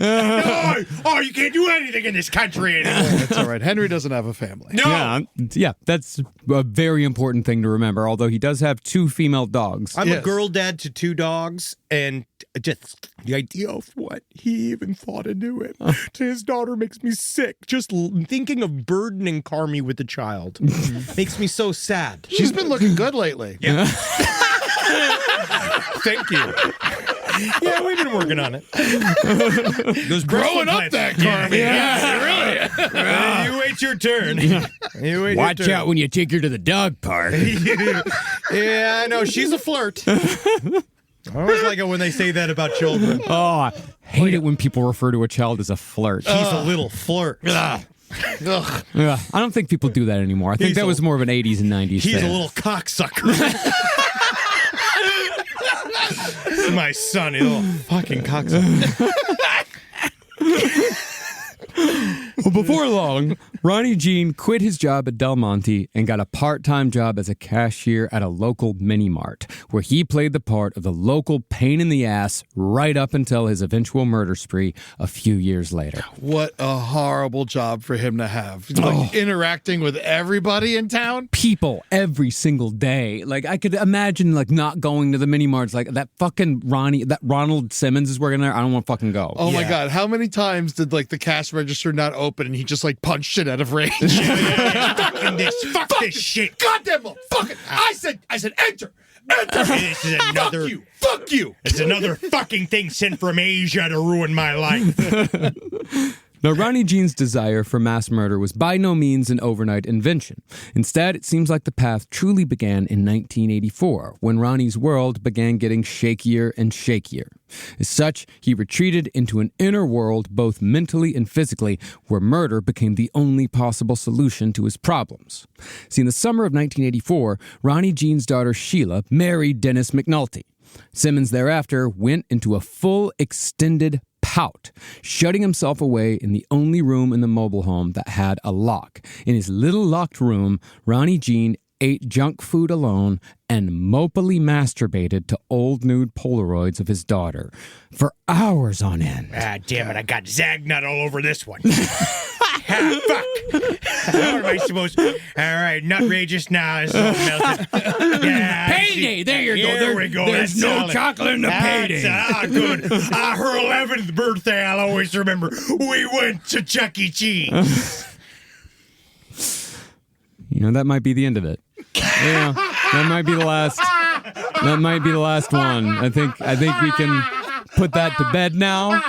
Speaker 5: no, you can't do anything in this country anymore.
Speaker 8: That's all right. Henry doesn't have a family.
Speaker 5: No.
Speaker 7: Yeah, that's a very important thing to remember, although he does have 2 female dogs.
Speaker 6: I'm a girl dad to 2 dogs, and just the idea of what he even thought into it to his daughter makes me sick. Just thinking of burdening Carmi with a child makes me so sad.
Speaker 8: She's been looking good lately.
Speaker 6: Yeah. Thank you. Yeah, we've been working on it.
Speaker 5: Those growing up that Carmi. Yeah, really. You wait your turn.
Speaker 7: Watch out when you take her to the dog park.
Speaker 6: Yeah, I know. She's a flirt. I always like it when they say that about children.
Speaker 7: Oh, I hate it when people refer to a child as a flirt.
Speaker 6: He's a little flirt.
Speaker 7: I don't think people do that anymore. I think that was more of an 80s and 90s
Speaker 6: He's
Speaker 7: thing.
Speaker 6: a little cocksucker. My son, he's a little fucking cocksucker.
Speaker 7: Well, before long, Ronnie Gene quit his job at Del Monte and got a part-time job as a cashier at a local mini-mart, where he played the part of the local pain in the ass right up until his eventual murder spree a few years later.
Speaker 8: What a horrible job for him to have. Interacting with everybody in town.
Speaker 7: People every single day. I could imagine not going to the mini-marts. That fucking Ronald Simmons is working there. I don't want to fucking go.
Speaker 8: Oh my God. How many times did the cash register not open and he just punched it out of range?
Speaker 5: Fucking this. Fuck this shit.
Speaker 8: Goddamn motherfucker. I said enter. Enter.
Speaker 5: This is another.
Speaker 8: Fuck you.
Speaker 5: It's another fucking thing sent from Asia to ruin my life.
Speaker 7: Now, Ronnie Gene's desire for mass murder was by no means an overnight invention. Instead, it seems like the path truly began in 1984, when Ronnie's world began getting shakier and shakier. As such, he retreated into an inner world, both mentally and physically, where murder became the only possible solution to his problems. See, in the summer of 1984, Ronnie Gene's daughter Sheila married Dennis McNulty. Simmons thereafter went into a full extended pout, shutting himself away in the only room in the mobile home that had a lock. In his little locked room, Ronnie Gene ate junk food alone and mopily masturbated to old nude Polaroids of his daughter for hours on end.
Speaker 5: Ah, damn it, I got Zagnut all over this one. Fuck. What am I supposed to... All right, nutrageous now. It's all melted. Yeah,
Speaker 7: Payday. There you go.
Speaker 5: There we go.
Speaker 7: There's
Speaker 5: That's
Speaker 7: no
Speaker 5: solid.
Speaker 7: chocolate in the payday.
Speaker 5: Good. Her 11th birthday, I'll always remember. We went to Chuck E. Cheese.
Speaker 7: You know, that might be the end of it. Yeah, that might be the last. That might be the last one. I think we can put that to bed now.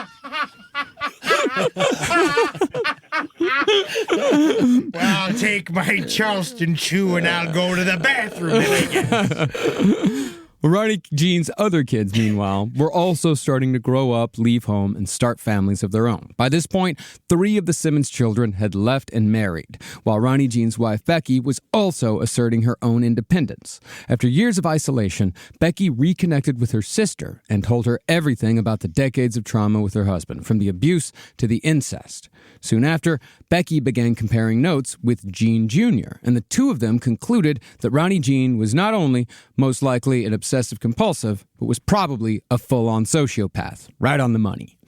Speaker 5: Well, I'll take my Charleston chew and I'll go to the bathroom again.
Speaker 7: Well, Ronnie Gene's other kids, meanwhile, were also starting to grow up, leave home, and start families of their own. By this point, 3 of the Simmons children had left and married, while Ronnie Gene's wife, Becky, was also asserting her own independence. After years of isolation, Becky reconnected with her sister and told her everything about the decades of trauma with her husband, from the abuse to the incest. Soon after, Becky began comparing notes with Gene Jr., and the two of them concluded that Ronnie Gene was not only most likely an obsessive-compulsive, but was probably a full-on sociopath. Right on the money.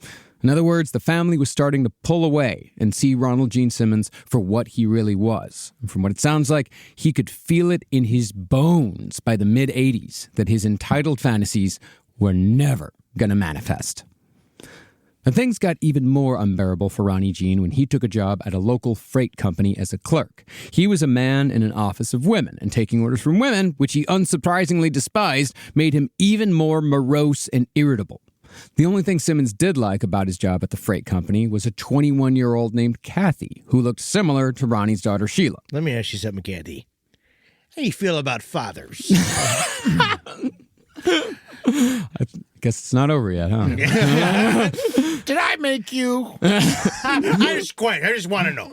Speaker 7: In other words, the family was starting to pull away and see Ronald Gene Simmons for what he really was. And from what it sounds like, he could feel it in his bones by the mid-'80s that his entitled fantasies were never going to manifest. And things got even more unbearable for Ronnie Gene when he took a job at a local freight company as a clerk. He was a man in an office of women, and taking orders from women, which he unsurprisingly despised, made him even more morose and irritable. The only thing Simmons did like about his job at the freight company was a 21-year-old named Kathy, who looked similar to Ronnie's daughter Sheila.
Speaker 6: Let me ask you something, Kathy. How do you feel about fathers?
Speaker 7: I guess it's not over yet, huh?
Speaker 5: Did I make you? I just want to know.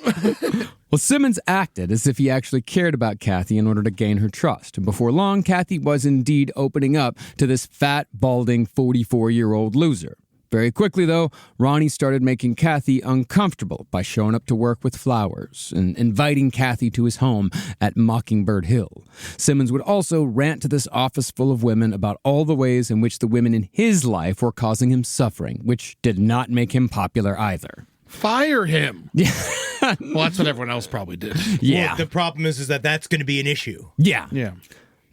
Speaker 7: Well, Simmons acted as if he actually cared about Kathy in order to gain her trust. And before long, Kathy was indeed opening up to this fat, balding, 44-year-old loser. Very quickly, though, Ronnie started making Kathy uncomfortable by showing up to work with flowers and inviting Kathy to his home at Mockingbird Hill. Simmons would also rant to this office full of women about all the ways in which the women in his life were causing him suffering, which did not make him popular either.
Speaker 8: Fire him.
Speaker 7: Yeah.
Speaker 8: Well, that's what everyone else probably did.
Speaker 7: Yeah.
Speaker 6: Well, the problem is that that's going to be an issue.
Speaker 7: Yeah.
Speaker 8: Yeah.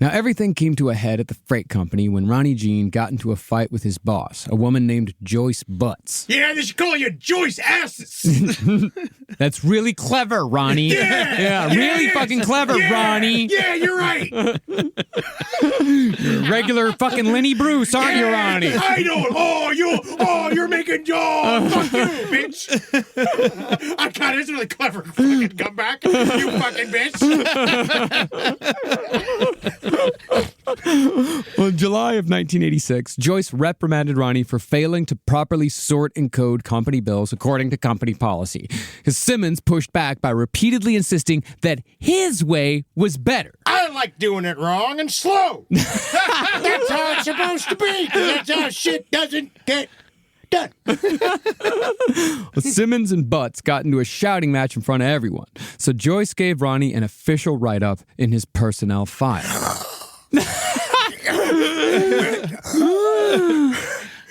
Speaker 7: Now, everything came to a head at the freight company when Ronnie Gene got into a fight with his boss, a woman named Joyce Butts.
Speaker 5: Yeah, they should call you Joyce Asses.
Speaker 7: That's really clever, Ronnie.
Speaker 5: Yeah,
Speaker 7: really fucking clever, Ronnie.
Speaker 5: Yeah, you're right.
Speaker 7: You're a regular fucking Lenny Bruce, aren't you, Ronnie?
Speaker 5: I don't. You're making fuck you, bitch. I got it. It's really clever. Fucking comeback, you fucking bitch.
Speaker 7: Well, in July of 1986, Joyce reprimanded Ronnie for failing to properly sort and code company bills according to company policy. Because Simmons pushed back by repeatedly insisting that his way was better.
Speaker 5: I like doing it wrong and slow. That's how it's supposed to be. 'Cause that's how shit doesn't get done.
Speaker 7: Well, Simmons and Butts got into a shouting match in front of everyone. So Joyce gave Ronnie an official write-up in his personnel file.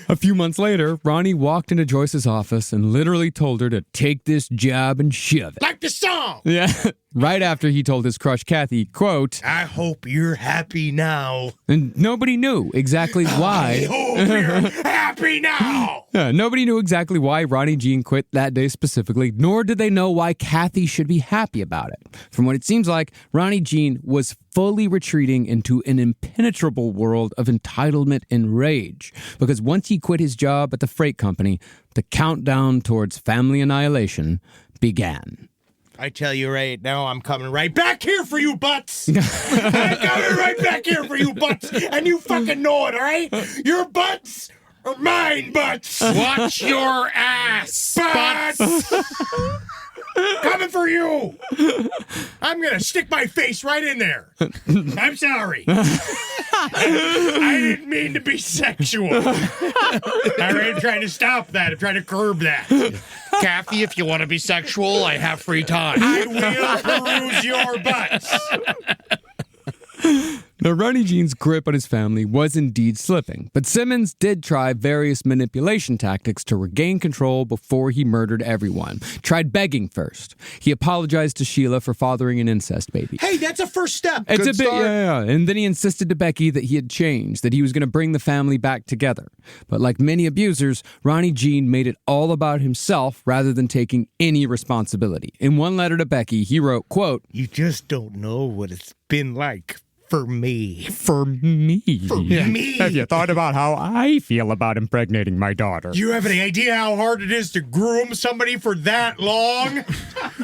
Speaker 7: A few months later, Ronnie walked into Joyce's office and literally told her to take this job and shove it.
Speaker 5: Like the song.
Speaker 7: Yeah. Right after he told his crush Kathy, quote,
Speaker 6: I hope you're happy now.
Speaker 7: And nobody knew exactly why.
Speaker 5: I hope you're happy now.
Speaker 7: Yeah, nobody knew exactly why Ronnie Gene quit that day specifically, nor did they know why Kathy should be happy about it. From what it seems like, Ronnie Gene was fully retreating into an impenetrable world of entitlement and rage. Because once he quit his job at the freight company, the countdown towards family annihilation began.
Speaker 6: I tell you right now, I'm coming right back here for you, Butts.
Speaker 5: I'm coming right back here for you, Butts. And you fucking know it, all right? Your butts are mine, Butts.
Speaker 8: Watch your ass,
Speaker 5: Butts. Coming for you. I'm going to stick my face right in there. I'm sorry. I didn't mean to be sexual. All right, I'm trying to stop that. I'm trying to curb that.
Speaker 8: Kathy, if you want to be sexual, I have free time.
Speaker 5: I will peruse your butts.
Speaker 7: Now, Ronnie Gene's grip on his family was indeed slipping, but Simmons did try various manipulation tactics to regain control before he murdered everyone. Tried begging first. He apologized to Sheila for fathering an incest baby.
Speaker 6: Hey, that's a first step.
Speaker 7: It's
Speaker 6: Good
Speaker 7: a bit,
Speaker 6: start.
Speaker 7: yeah. And then he insisted to Becky that he had changed, that he was going to bring the family back together. But like many abusers, Ronnie Gene made it all about himself rather than taking any responsibility. In one letter to Becky, he wrote, quote,
Speaker 6: "You just don't know what it's been like for me."
Speaker 7: For me.
Speaker 6: For me.
Speaker 13: Have you thought about how I feel about impregnating my daughter?
Speaker 5: Do you have any idea how hard it is to groom somebody for that long?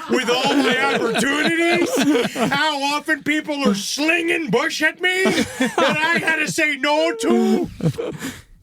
Speaker 5: With all the opportunities? How often people are slinging bush at me that I had to say no to?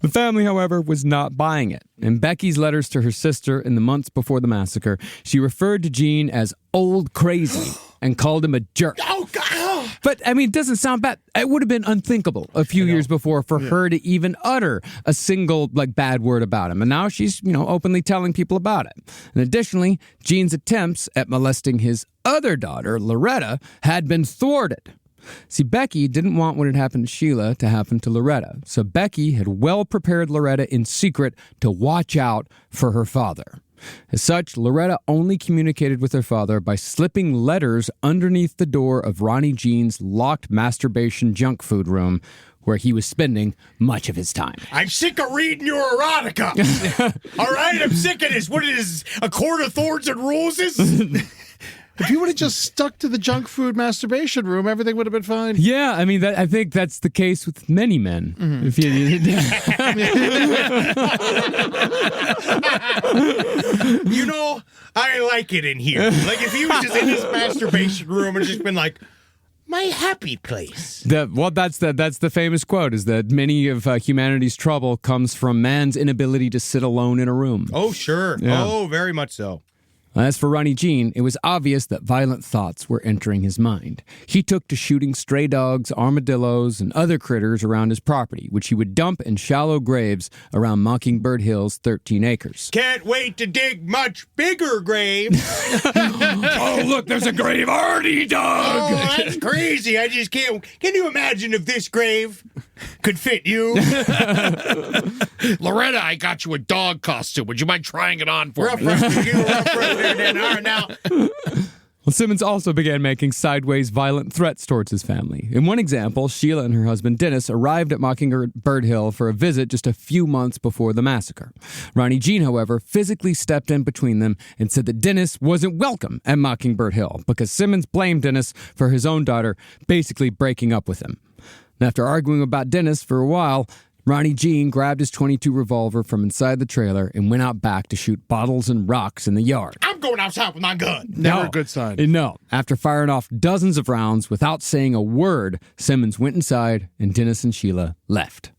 Speaker 7: The family, however, was not buying it. In Becky's letters to her sister in the months before the massacre, she referred to Gene as old crazy and called him a jerk.
Speaker 5: Oh, God.
Speaker 7: But, I mean, it doesn't sound bad. It would have been unthinkable a few years before for her to even utter a single, bad word about him. And now she's, openly telling people about it. And additionally, Gene's attempts at molesting his other daughter, Loretta, had been thwarted. See, Becky didn't want what had happened to Sheila to happen to Loretta, so Becky had well prepared Loretta in secret to watch out for her father. As such, Loretta only communicated with her father by slipping letters underneath the door of Ronnie Gene's locked masturbation junk food room, where he was spending much of his time.
Speaker 5: I'm sick of reading your erotica. All right, I'm sick of this. What is a court of thorns and roses?
Speaker 8: If you would have just stuck to the junk food masturbation room, everything would have been fine.
Speaker 7: Yeah, I mean, I think that's the case with many men.
Speaker 8: Mm-hmm.
Speaker 7: If
Speaker 5: I like it in here. Like, if he was just in his masturbation room and just been like, my happy place.
Speaker 7: That's the famous quote, is that many of humanity's trouble comes from man's inability to sit alone in a room.
Speaker 6: Oh, sure.
Speaker 7: Yeah.
Speaker 6: Oh, very much so.
Speaker 7: As for Ronnie Gene, it was obvious that violent thoughts were entering his mind. He took to shooting stray dogs, armadillos, and other critters around his property, which he would dump in shallow graves around Mockingbird Hill's 13 acres.
Speaker 5: Can't wait to dig much bigger graves.
Speaker 13: Oh, look, there's a grave already dug.
Speaker 5: Oh, that's crazy. I just can't. Can you imagine if this grave could fit you?
Speaker 8: Loretta, I got you a dog costume. Would you mind trying it on for me?
Speaker 7: Well, Simmons also began making sideways violent threats towards his family. In one example, Sheila and her husband Dennis arrived at Mockingbird Hill for a visit just a few months before the massacre. Ronnie Gene, however, physically stepped in between them and said that Dennis wasn't welcome at Mockingbird Hill because Simmons blamed Dennis for his own daughter basically breaking up with him. And after arguing about Dennis for a while, Ronnie Gene grabbed his .22 revolver from inside the trailer and went out back to shoot bottles and rocks in the yard.
Speaker 5: I'm going outside with my gun.
Speaker 8: Never a good sign.
Speaker 7: No. After firing off dozens of rounds without saying a word, Simmons went inside and Dennis and Sheila left.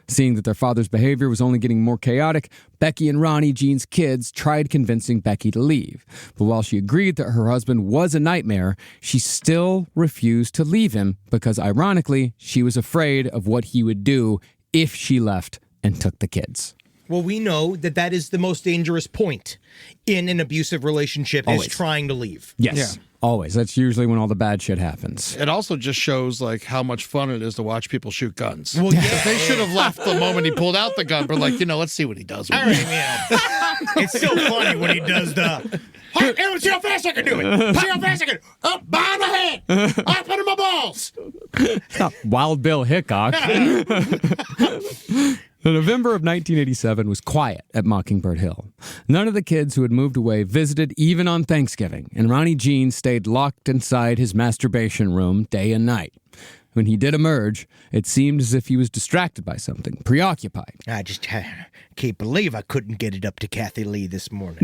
Speaker 7: Seeing that their father's behavior was only getting more chaotic, Becky and Ronnie, Gene's kids, tried convincing Becky to leave. But while she agreed that her husband was a nightmare, she still refused to leave him because, ironically, she was afraid of what he would do if she left and took the kids.
Speaker 6: Well, we know that is the most dangerous point in an abusive relationship,
Speaker 7: Always.
Speaker 6: is trying to leave.
Speaker 7: Yes.
Speaker 8: Yeah.
Speaker 7: Always. That's usually when all the bad shit happens.
Speaker 8: It also just shows how much fun it is to watch people shoot guns.
Speaker 6: Well, yeah.
Speaker 8: They should have left the moment he pulled out the gun, but let's see what he does with
Speaker 5: All
Speaker 8: it.
Speaker 5: right, yeah. It's so funny when he does the. Hey, see how fast I can do it. See how fast I can. Up behind my head. Up under my balls.
Speaker 7: It's not Wild Bill Hickok. The November of 1987 was quiet at Mockingbird Hill. None of the kids who had moved away visited even on Thanksgiving, and Ronnie Gene stayed locked inside his masturbation room day and night. When he did emerge, it seemed as if he was distracted by something, preoccupied.
Speaker 6: I just can't believe I couldn't get it up to Kathy Lee this morning.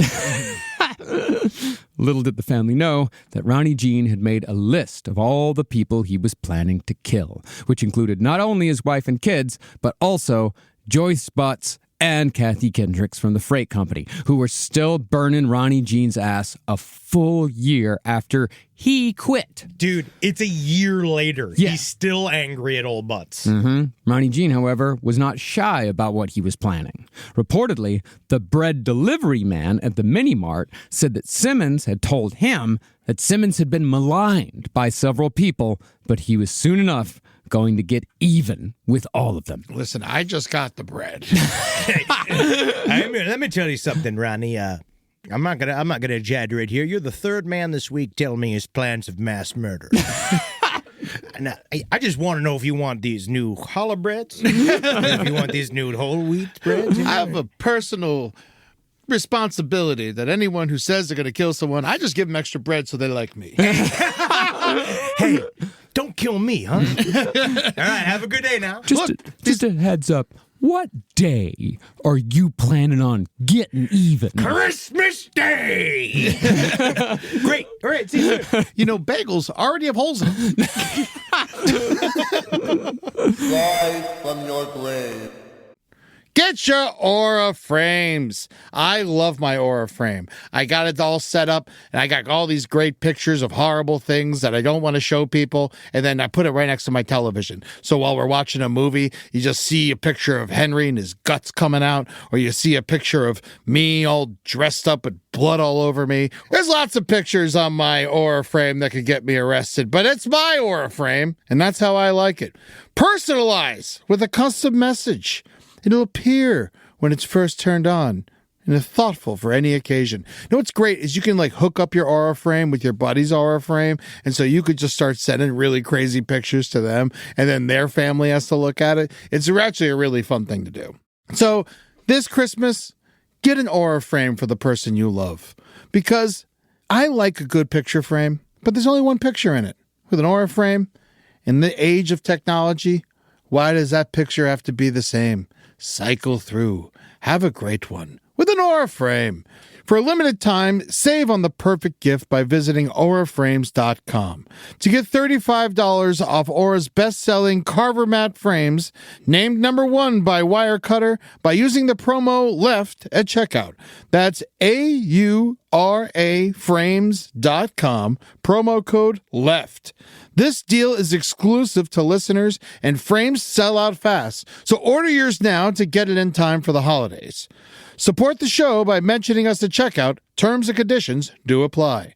Speaker 7: Little did the family know that Ronnie Gene had made a list of all the people he was planning to kill, which included not only his wife and kids, but also Joyce Butts and Kathy Kendricks from the freight company, who were still burning Ronnie Gene's ass a full year after he quit.
Speaker 6: Dude, it's a year later.
Speaker 7: Yeah.
Speaker 6: He's still angry at old Butts.
Speaker 7: Ronnie Gene, however, was not shy about what he was planning. Reportedly, the bread delivery man at the mini-mart said that Simmons had told him that Simmons had been maligned by several people, but he was soon enough going to get even with all of them.
Speaker 8: Listen, I just got the bread.
Speaker 6: Let me tell you something, Ronnie. I'm not gonna exaggerate here. You're the third man this week telling me his plans of mass murder. Now, I just want to know if you want these new challah breads, or if you want these new whole wheat breads.
Speaker 8: I have a personal responsibility that anyone who says they're going to kill someone, I just give them extra bread so they like me.
Speaker 6: Hey, don't kill me, huh? All right, have a good day now.
Speaker 7: Just a heads up. What day are you planning on getting even?
Speaker 5: Christmas Day!
Speaker 6: Great. All right, see you soon.
Speaker 8: You know, bagels already have holes in them.
Speaker 10: Rise from your grave.
Speaker 8: Get your Aura frames. I love my Aura frame. I got it all set up, and I got all these great pictures of horrible things that I don't want to show people, and then I put it right next to my television. So while we're watching a movie, you just see a picture of Henry and his guts coming out, or you see a picture of me all dressed up with blood all over me. There's lots of pictures on my Aura frame that could get me arrested, but it's my Aura frame, and that's how I like it. Personalize with a custom message. It'll appear when it's first turned on and is thoughtful for any occasion. You know what's great is you can hook up your Aura frame with your buddy's Aura frame, and so you could just start sending really crazy pictures to them, and then their family has to look at it. It's actually a really fun thing to do. So this Christmas, get an Aura frame for the person you love, because I like a good picture frame, but there's only one picture in it. With an Aura frame, in the age of technology, why does that picture have to be the same? Cycle through. Have a great one with an Aura frame. For a limited time, save on the perfect gift by visiting auraframes.com. To get $35 off Aura's best-selling Carver Mat frames, named #1 by Wirecutter, by using the promo LEFT at checkout. That's auraframes.com, promo code LEFT. This deal is exclusive to listeners, and frames sell out fast, so order yours now to get it in time for the holidays. Support the show by mentioning us at checkout. Terms and conditions do apply.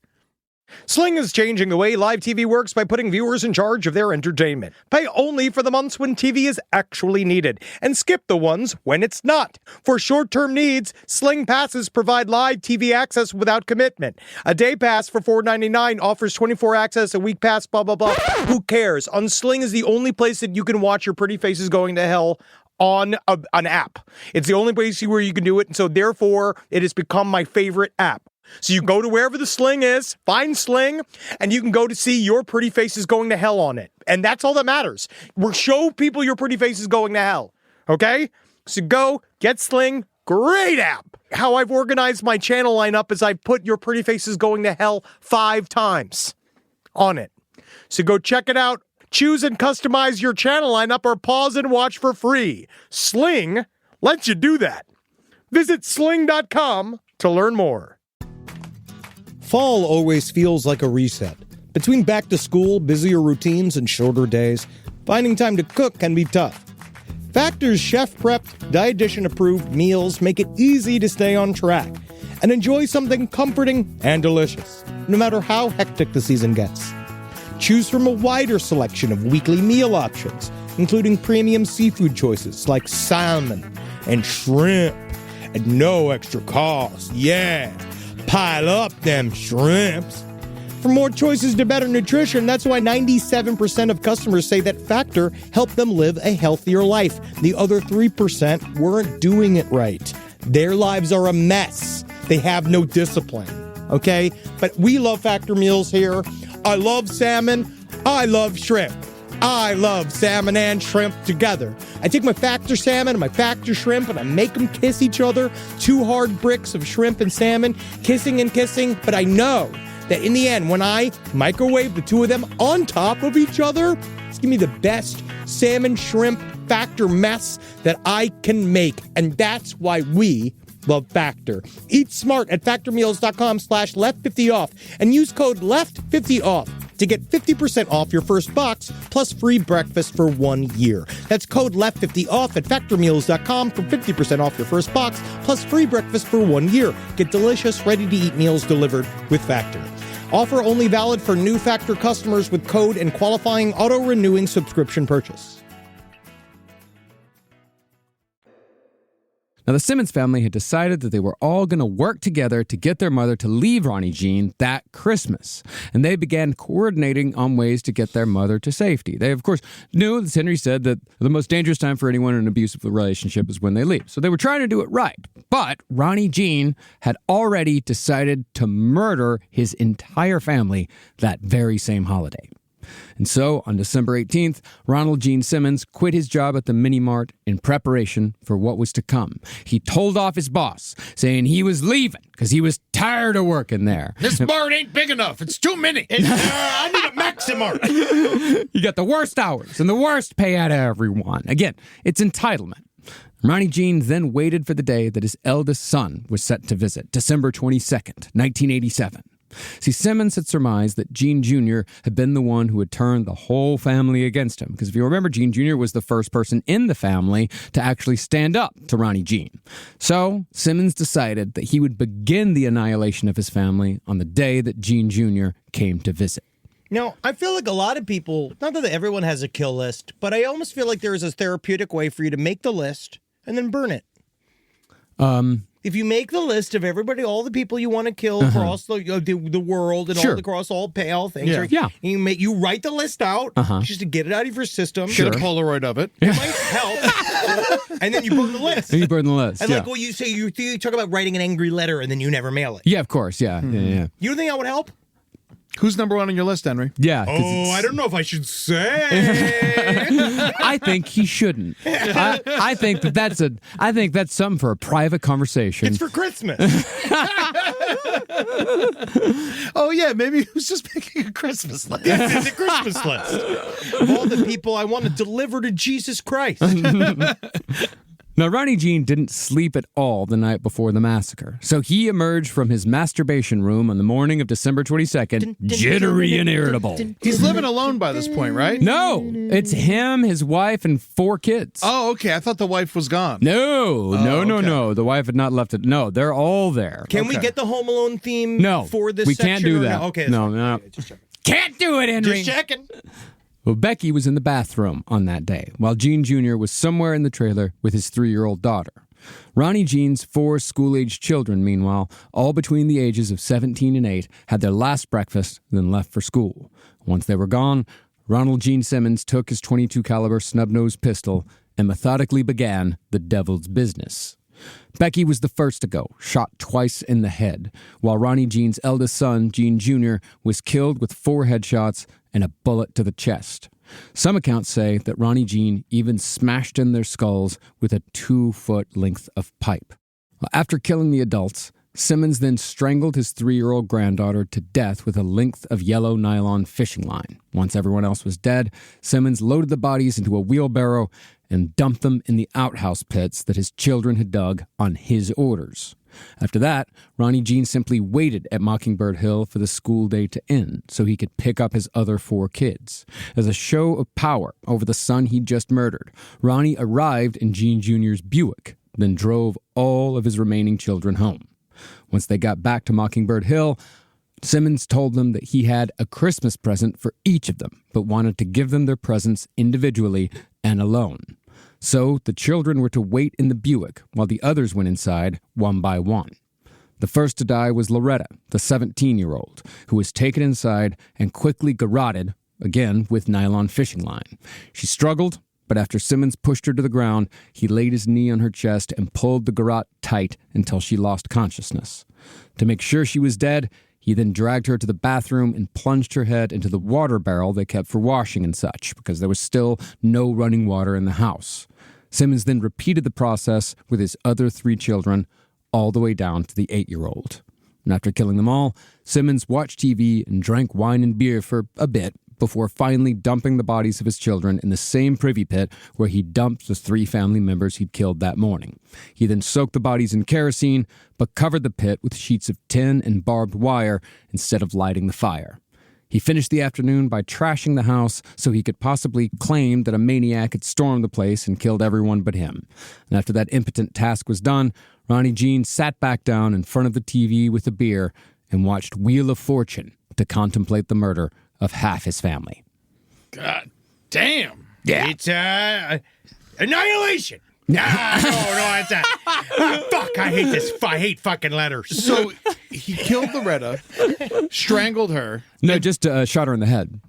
Speaker 6: Sling is changing the way live TV works by putting viewers in charge of their entertainment. Pay only for the months when TV is actually needed, and skip the ones when it's not. For short-term needs, Sling passes provide live TV access without commitment. A day pass for $4.99 offers 24 access, a week pass, blah, blah, blah. Who cares? Sling is the only place that you can watch your pretty faces going to hell on an app. It's the only place where you can do it, and so therefore, it has become my favorite app. So you go to wherever the Sling is, find Sling, and you can go to see your pretty faces going to hell on it. And that's all that matters. We'll show people your pretty faces going to hell. Okay? So go, get Sling, great app. How I've organized my channel lineup is I put your pretty faces going to hell 5 times on it. So go check it out. Choose and customize your channel lineup or pause and watch for free. Sling lets you do that. Visit sling.com to learn more. Fall always feels like a reset. Between back to school, busier routines, and shorter days, finding time to cook can be tough. Factor's chef-prepped, dietitian-approved meals make it easy to stay on track and enjoy something comforting and delicious, no matter how hectic the season gets. Choose from a wider selection of weekly meal options, including premium seafood choices like salmon and shrimp at no extra cost. Yeah, pile up them shrimps. For more choices to better nutrition, that's why 97% of customers say that Factor helped them live a healthier life. The other 3% weren't doing it right. Their lives are a mess. They have no discipline, okay? But we love Factor meals here. I love salmon. I love shrimp. I love salmon and shrimp together. I take my Factor salmon and my Factor shrimp and I make them kiss each other. 2 hard bricks of shrimp and salmon, kissing and kissing. But I know that in the end, when I microwave the 2 of them on top of each other, it's going to be the best salmon shrimp Factor mess that I can make. And that's why we love Factor. Eat smart at factormeals.com/left50off and use code LEFT50off to get 50% off your first box plus free breakfast for 1 year. That's code LEFT50off at factormeals.com for 50% off your first box plus free breakfast for 1 year. Get delicious, ready-to-eat meals delivered with Factor. Offer only valid for new Factor customers with code and qualifying auto-renewing subscription purchase.
Speaker 7: Now, the Simmons family had decided that they were all going to work together to get their mother to leave Ronnie Gene that Christmas. And they began coordinating on ways to get their mother to safety. They, of course, knew, as Henry said, that the most dangerous time for anyone in an abusive relationship is when they leave. So they were trying to do it right. But Ronnie Gene had already decided to murder his entire family that very same holiday. And so, on December 18th, Ronald Gene Simmons quit his job at the mini-mart in preparation for what was to come. He told off his boss, saying he was leaving because he was tired of working there.
Speaker 8: This mart ain't big enough. It's too many.
Speaker 5: I need a Maximart.
Speaker 7: You got the worst hours and the worst pay out of everyone. Again, it's entitlement. Ronnie Gene then waited for the day that his eldest son was set to visit, December 22nd, 1987. See, Simmons had surmised that Gene Jr. had been the one who had turned the whole family against him. Because if you remember, Gene Jr. was the first person in the family to actually stand up to Ronnie Gene. So Simmons decided that he would begin the annihilation of his family on the day that Gene Jr. came to visit.
Speaker 6: Now, I feel like a lot of people, not that everyone has a kill list, but I almost feel like there is a therapeutic way for you to make the list and then burn it. If you make the list of everybody, all the people you want to kill across the world and all across all things, you write the list out just to get it out of your system.
Speaker 8: Get a Polaroid of it.
Speaker 6: It might help. And then you burn the list.
Speaker 7: And you burn the list.
Speaker 6: And like what you say, you talk about writing an angry letter and then you never mail it.
Speaker 7: Yeah, of course. Yeah. Yeah.
Speaker 6: You don't think that would help?
Speaker 8: Who's number one on your list, Henry?
Speaker 7: Yeah.
Speaker 5: Oh, I don't know if I should say.
Speaker 7: I think he shouldn't. I think that's something for a private conversation.
Speaker 6: It's for Christmas.
Speaker 8: Oh, yeah. Maybe he was just making a Christmas list.
Speaker 6: It's a Christmas list of all the people I want to deliver to Jesus Christ.
Speaker 7: Now, Ronnie Gene didn't sleep at all the night before the massacre, so he emerged from his masturbation room on the morning of December 22nd, jittery and irritable.
Speaker 8: He's living alone by this point, right?
Speaker 7: No, it's him, his wife, and 4 kids.
Speaker 8: Oh, okay. I thought the wife was gone.
Speaker 7: No. The wife had not left it. No, they're all there.
Speaker 6: Can we get the Home Alone theme for this
Speaker 7: we
Speaker 6: section?
Speaker 7: Can't do that.
Speaker 6: No? Okay.
Speaker 7: No. Can't do it, Henry.
Speaker 6: Just checking.
Speaker 7: Well, Becky was in the bathroom on that day, while Gene Jr. was somewhere in the trailer with his 3-year-old daughter. Ronnie Gene's 4 school-aged children, meanwhile, all between the ages of 17 and 8, had their last breakfast, then left for school. Once they were gone, Ronald Gene Simmons took his .22 caliber snub-nosed pistol and methodically began the devil's business. Becky was the first to go, shot twice in the head, while Ronnie Gene's eldest son, Gene Jr., was killed with 4 headshots and a bullet to the chest. Some accounts say that Ronnie Gene even smashed in their skulls with a 2-foot length of pipe. After killing the adults, Simmons then strangled his 3-year-old granddaughter to death with a length of yellow nylon fishing line. Once everyone else was dead, Simmons loaded the bodies into a wheelbarrow and dumped them in the outhouse pits that his children had dug on his orders. After that, Ronnie Gene simply waited at Mockingbird Hill for the school day to end so he could pick up his other 4 kids. As a show of power over the son he'd just murdered, Ronnie arrived in Gene Jr.'s Buick, then drove all of his remaining children home. Once they got back to Mockingbird Hill, Simmons told them that he had a Christmas present for each of them, but wanted to give them their presents individually and alone. So the children were to wait in the Buick while the others went inside one by one. The first to die was Loretta, the 17-year-old, who was taken inside and quickly garroted, again with nylon fishing line. She struggled, but after Simmons pushed her to the ground, he laid his knee on her chest and pulled the garrote tight until she lost consciousness. To make sure she was dead, he then dragged her to the bathroom and plunged her head into the water barrel they kept for washing and such, because there was still no running water in the house. Simmons then repeated the process with his other 3 children, all the way down to the 8-year-old. And after killing them all, Simmons watched TV and drank wine and beer for a bit before finally dumping the bodies of his children in the same privy pit where he dumped the 3 family members he'd killed that morning. He then soaked the bodies in kerosene, but covered the pit with sheets of tin and barbed wire instead of lighting the fire. He finished the afternoon by trashing the house so he could possibly claim that a maniac had stormed the place and killed everyone but him. And after that impotent task was done, Ronnie Gene sat back down in front of the TV with a beer and watched Wheel of Fortune to contemplate the murder of half his family.
Speaker 8: God damn.
Speaker 7: Yeah.
Speaker 5: It's annihilation. No, it's fuck. I hate this. I hate fucking letters.
Speaker 8: So he killed Loretta, strangled her.
Speaker 7: No, just shot her in the head.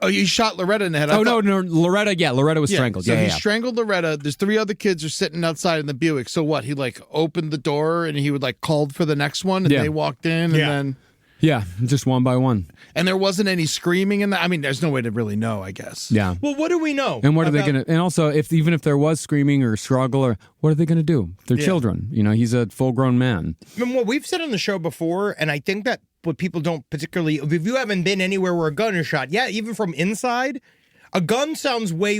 Speaker 8: Oh, you shot Loretta in the head.
Speaker 7: No, Loretta. Yeah, Loretta was strangled.
Speaker 8: So
Speaker 7: yeah,
Speaker 8: he
Speaker 7: yeah.
Speaker 8: strangled Loretta. There's 3 other kids are sitting outside in the Buick. So what? He like opened the door and he would like called for the next one, and they walked in, and then.
Speaker 7: Yeah, just one by one.
Speaker 8: And there wasn't any screaming in that. I mean, there's no way to really know, I guess.
Speaker 7: Yeah.
Speaker 6: Well, what do we know?
Speaker 7: And what are they going to? And also, even if there was screaming or struggle, or what are they going to do? They're children. You know, he's a full-grown man.
Speaker 6: I mean, what we've said on the show before, and I think that what people don't particularly, if you haven't been anywhere where a gun is shot, even from inside, a gun sounds way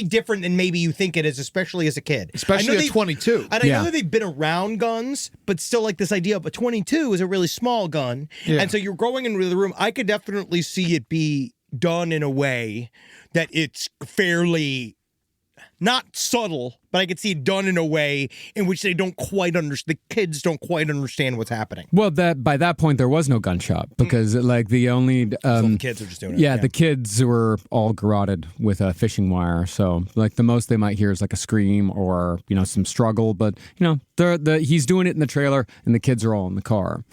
Speaker 6: different than maybe you think it is, especially as a kid.
Speaker 8: Especially at 22.
Speaker 6: And I know that they've been around guns, but still like this idea of a 22 is a really small gun. Yeah. And so you're going into the room. I could definitely see it be done in a way that it's fairly not subtle, but I could see it done in a way in which they don't quite understand. The kids don't quite understand what's happening.
Speaker 7: Well, by that point there was no gunshot because like the only
Speaker 6: so the kids are just doing it.
Speaker 7: Yeah, the kids were all garroted with a fishing wire, so like the most they might hear is like a scream or some struggle. But he's doing it in the trailer, and the kids are all in the car.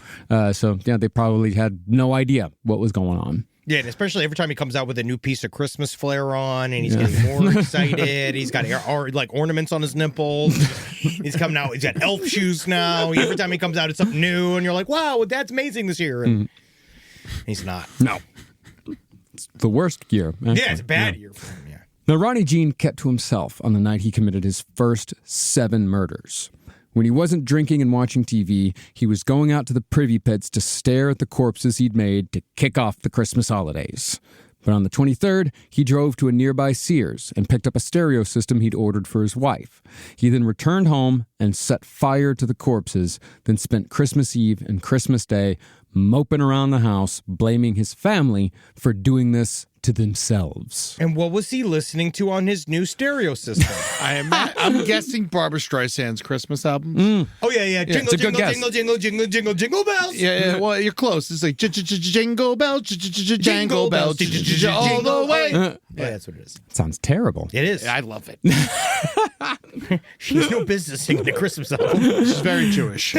Speaker 7: So they probably had no idea what was going on.
Speaker 6: Yeah, and especially every time he comes out with a new piece of Christmas flair on, and he's getting more excited. He's got like ornaments on his nipples. He's coming out. He's got elf shoes now. Every time he comes out, it's something new, and you're like, "Wow, Dad's amazing this year." And he's not.
Speaker 7: No, it's the worst year. Actually.
Speaker 6: Yeah, it's a bad year for him. Yeah.
Speaker 7: Now, Ronnie Gene kept to himself on the night he committed his first 7 murders. When he wasn't drinking and watching TV, he was going out to the privy pits to stare at the corpses he'd made to kick off the Christmas holidays. But on the 23rd, he drove to a nearby Sears and picked up a stereo system he'd ordered for his wife. He then returned home and set fire to the corpses, then spent Christmas Eve and Christmas Day moping around the house, blaming his family for doing this to themselves.
Speaker 6: And what was he listening to on his new stereo system?
Speaker 8: I'm guessing Barbra Streisand's Christmas album.
Speaker 6: Oh, yeah. Jingle, jingle, jingle, jingle, jingle, jingle, jingle bells.
Speaker 8: Yeah, well, you're close. It's like jingle bells, jingle bells, all the way.
Speaker 6: Yeah, that's what it is.
Speaker 7: Sounds terrible.
Speaker 6: It is.
Speaker 8: I love it.
Speaker 6: She has no business singing the Christmas album.
Speaker 8: She's very Jewish.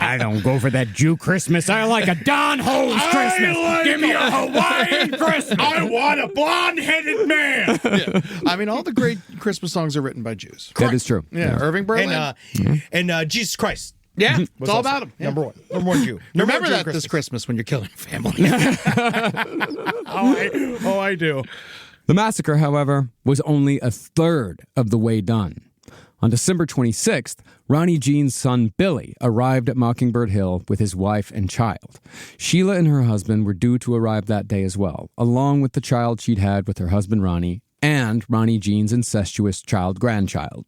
Speaker 13: I don't go for that Jew Christmas. I like a Don Hose Christmas. Give me a Hawaiian Christmas.
Speaker 5: I want a blonde-headed man.
Speaker 8: Yeah. I mean, all the great Christmas songs are written by Jews.
Speaker 7: That is true.
Speaker 8: Yeah, Irving Berlin.
Speaker 6: And Jesus Christ.
Speaker 8: Yeah, it's all about him.
Speaker 6: Number one Jew.
Speaker 8: Remember that this Christmas when you're killing family.
Speaker 6: I do.
Speaker 7: The massacre, however, was only a third of the way done. On December 26th, Ronnie Gene's son Billy arrived at Mockingbird Hill with his wife and child. Sheila and her husband were due to arrive that day as well, along with the child she'd had with her husband Ronnie and Ronnie Gene's incestuous child-grandchild.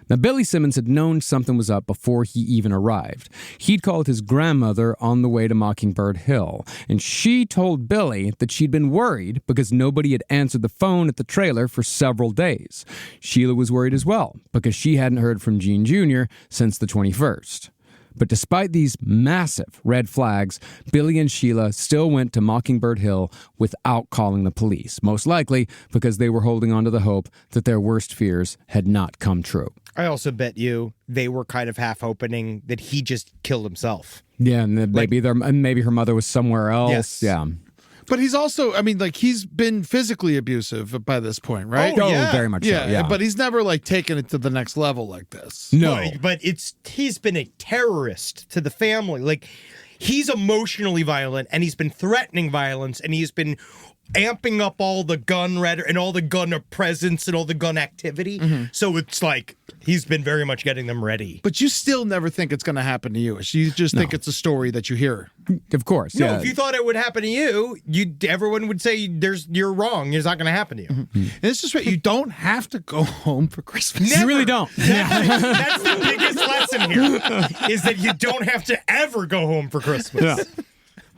Speaker 7: Now, Billy Simmons had known something was up before he even arrived. He'd called his grandmother on the way to Mockingbird Hill, and she told Billy that she'd been worried because nobody had answered the phone at the trailer for several days. Sheila was worried as well because she hadn't heard from Gene Jr. since the 21st. But despite these massive red flags, Billy and Sheila still went to Mockingbird Hill without calling the police, most likely because they were holding on to the hope that their worst fears had not come true.
Speaker 6: I also bet you they were kind of half opening that he just killed himself.
Speaker 7: Yeah, and maybe her mother was somewhere else.
Speaker 6: Yes.
Speaker 7: Yeah.
Speaker 8: But he's also, I mean, like, he's been physically abusive by this point, right?
Speaker 7: Oh, very much so, yeah.
Speaker 8: But he's never, like, taken it to the next level like this.
Speaker 7: No.
Speaker 6: But he's been a terrorist to the family. Like, he's emotionally violent, and he's been threatening violence, and he's been amping up all the gun rhetoric and all the gun presence and all the gun activity. Mm-hmm. So it's like he's been very much getting them ready.
Speaker 8: But you still never think it's going to happen to you. You just think it's a story that you hear.
Speaker 7: Of course.
Speaker 6: No,
Speaker 7: yeah.
Speaker 6: if you thought it would happen to you, everyone would say you're wrong. It's not going to happen to you.
Speaker 8: Mm-hmm. And it's just right. You don't have to go home for Christmas.
Speaker 6: Never.
Speaker 7: You really don't.
Speaker 6: That's the biggest lesson here, is that you don't have to ever go home for Christmas.
Speaker 7: Yeah.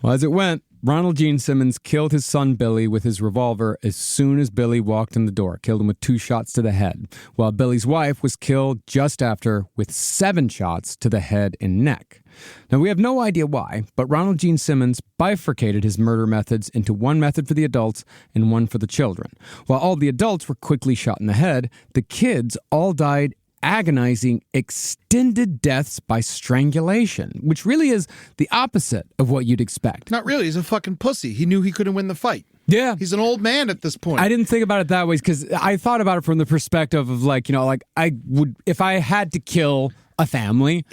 Speaker 7: Well, as it went, Ronald Gene Simmons killed his son Billy with his revolver as soon as Billy walked in the door, killed him with 2 shots to the head, while Billy's wife was killed just after with 7 shots to the head and neck. Now, we have no idea why, but Ronald Gene Simmons bifurcated his murder methods into one method for the adults and one for the children. While all the adults were quickly shot in the head, the kids all died agonizing, extended deaths by strangulation, which really is the opposite of what you'd expect.
Speaker 8: Not really. He's a fucking pussy. He knew he couldn't win the fight.
Speaker 7: Yeah.
Speaker 8: He's an old man at this point.
Speaker 7: I didn't think about it that way because I thought about it from the perspective of like I would, if I had to kill a family,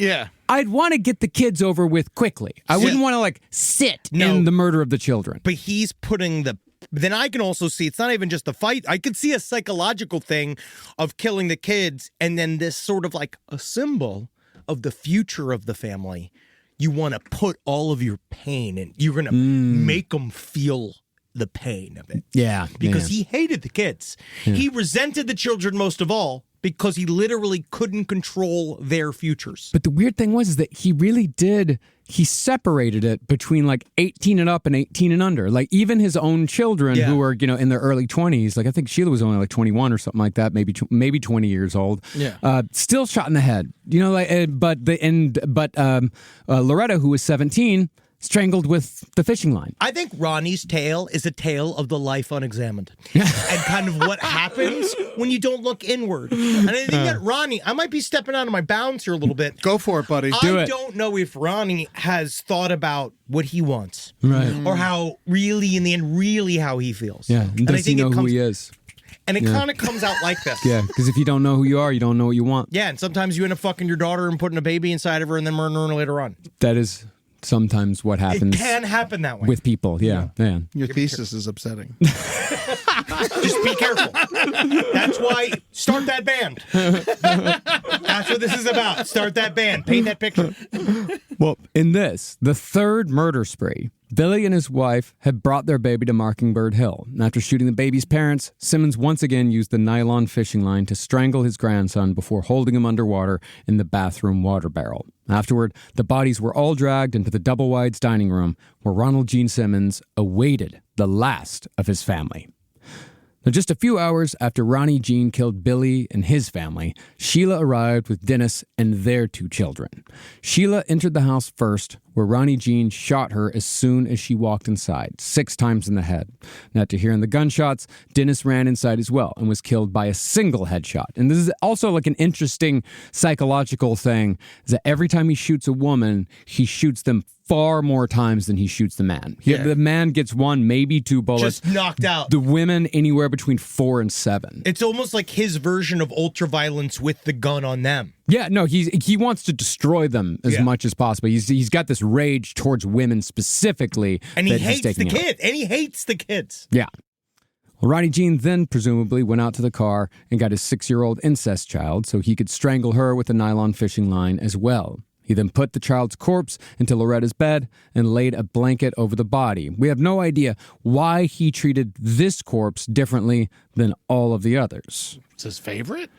Speaker 7: I'd want to get the kids over with quickly. I wouldn't want to sit in the murder of the children.
Speaker 6: But he's putting then I can also see it's not even just a fight. I could see a psychological thing of killing the kids and then this sort of like a symbol of the future of the family. You want to put all of your pain and you're going to make them feel the pain of it.
Speaker 7: Yeah.
Speaker 6: Because he hated the kids. Yeah. He resented the children most of all because he literally couldn't control their futures.
Speaker 7: But the weird thing was that he really did, he separated it between 18 and up and 18 and under. Even his own children who were, in their early 20s, I think Sheila was only 21 or something like that, maybe 20 years old. Yeah. Still shot in the head. But Loretta, who was 17, strangled with the fishing line.
Speaker 6: I think Ronnie's tale is a tale of the life unexamined and kind of what happens when you don't look inward. And I think that Ronnie, I might be stepping out of my bounds here a little bit.
Speaker 8: Go for it, buddy.
Speaker 6: I don't know if Ronnie has thought about what he wants.
Speaker 7: Right.
Speaker 6: Or how really, in the end, really how he feels.
Speaker 7: Yeah. And does he know who he is?
Speaker 6: And it kind of comes out like this.
Speaker 7: Yeah, because if you don't know who you are, you don't know what you want.
Speaker 6: Yeah, and sometimes you end up fucking your daughter and putting a baby inside of her and then murdering her later on.
Speaker 7: That is sometimes what happens.
Speaker 6: It can happen that way.
Speaker 7: With people, yeah.
Speaker 8: Your thesis is upsetting.
Speaker 6: Just be careful. That's why, start that band. That's what this is about. Start that band. Paint that picture.
Speaker 7: Well, in this, the third murder spree, Billy and his wife had brought their baby to Mockingbird Hill. And after shooting the baby's parents, Simmons once again used the nylon fishing line to strangle his grandson before holding him underwater in the bathroom water barrel. Afterward, the bodies were all dragged into the double-wide's dining room where Ronald Gene Simmons awaited the last of his family. Now, just a few hours after Ronnie Gene killed Billy and his family, Sheila arrived with Dennis and their 2 children. Sheila entered the house first, where Ronnie Gene shot her as soon as she walked inside, 6 times in the head. Now, after hearing the gunshots, Dennis ran inside as well and was killed by a single headshot. And this is also an interesting psychological thing, is that every time he shoots a woman, he shoots them far more times than he shoots the man. Yeah. The man gets 1, maybe 2 bullets.
Speaker 6: Just knocked out.
Speaker 7: The women anywhere between 4 and 7.
Speaker 6: It's almost like his version of ultraviolence with the gun on them.
Speaker 7: Yeah, no, he wants to destroy them as much as possible. He's got this rage towards women specifically.
Speaker 6: And he hates the kids. And he hates the kids.
Speaker 7: Yeah. Well, Ronnie Gene then presumably went out to the car and got his 6-year-old incest child so he could strangle her with a nylon fishing line as well. He then put the child's corpse into Loretta's bed and laid a blanket over the body. We have no idea why he treated this corpse differently than all of the others.
Speaker 8: It's his favorite?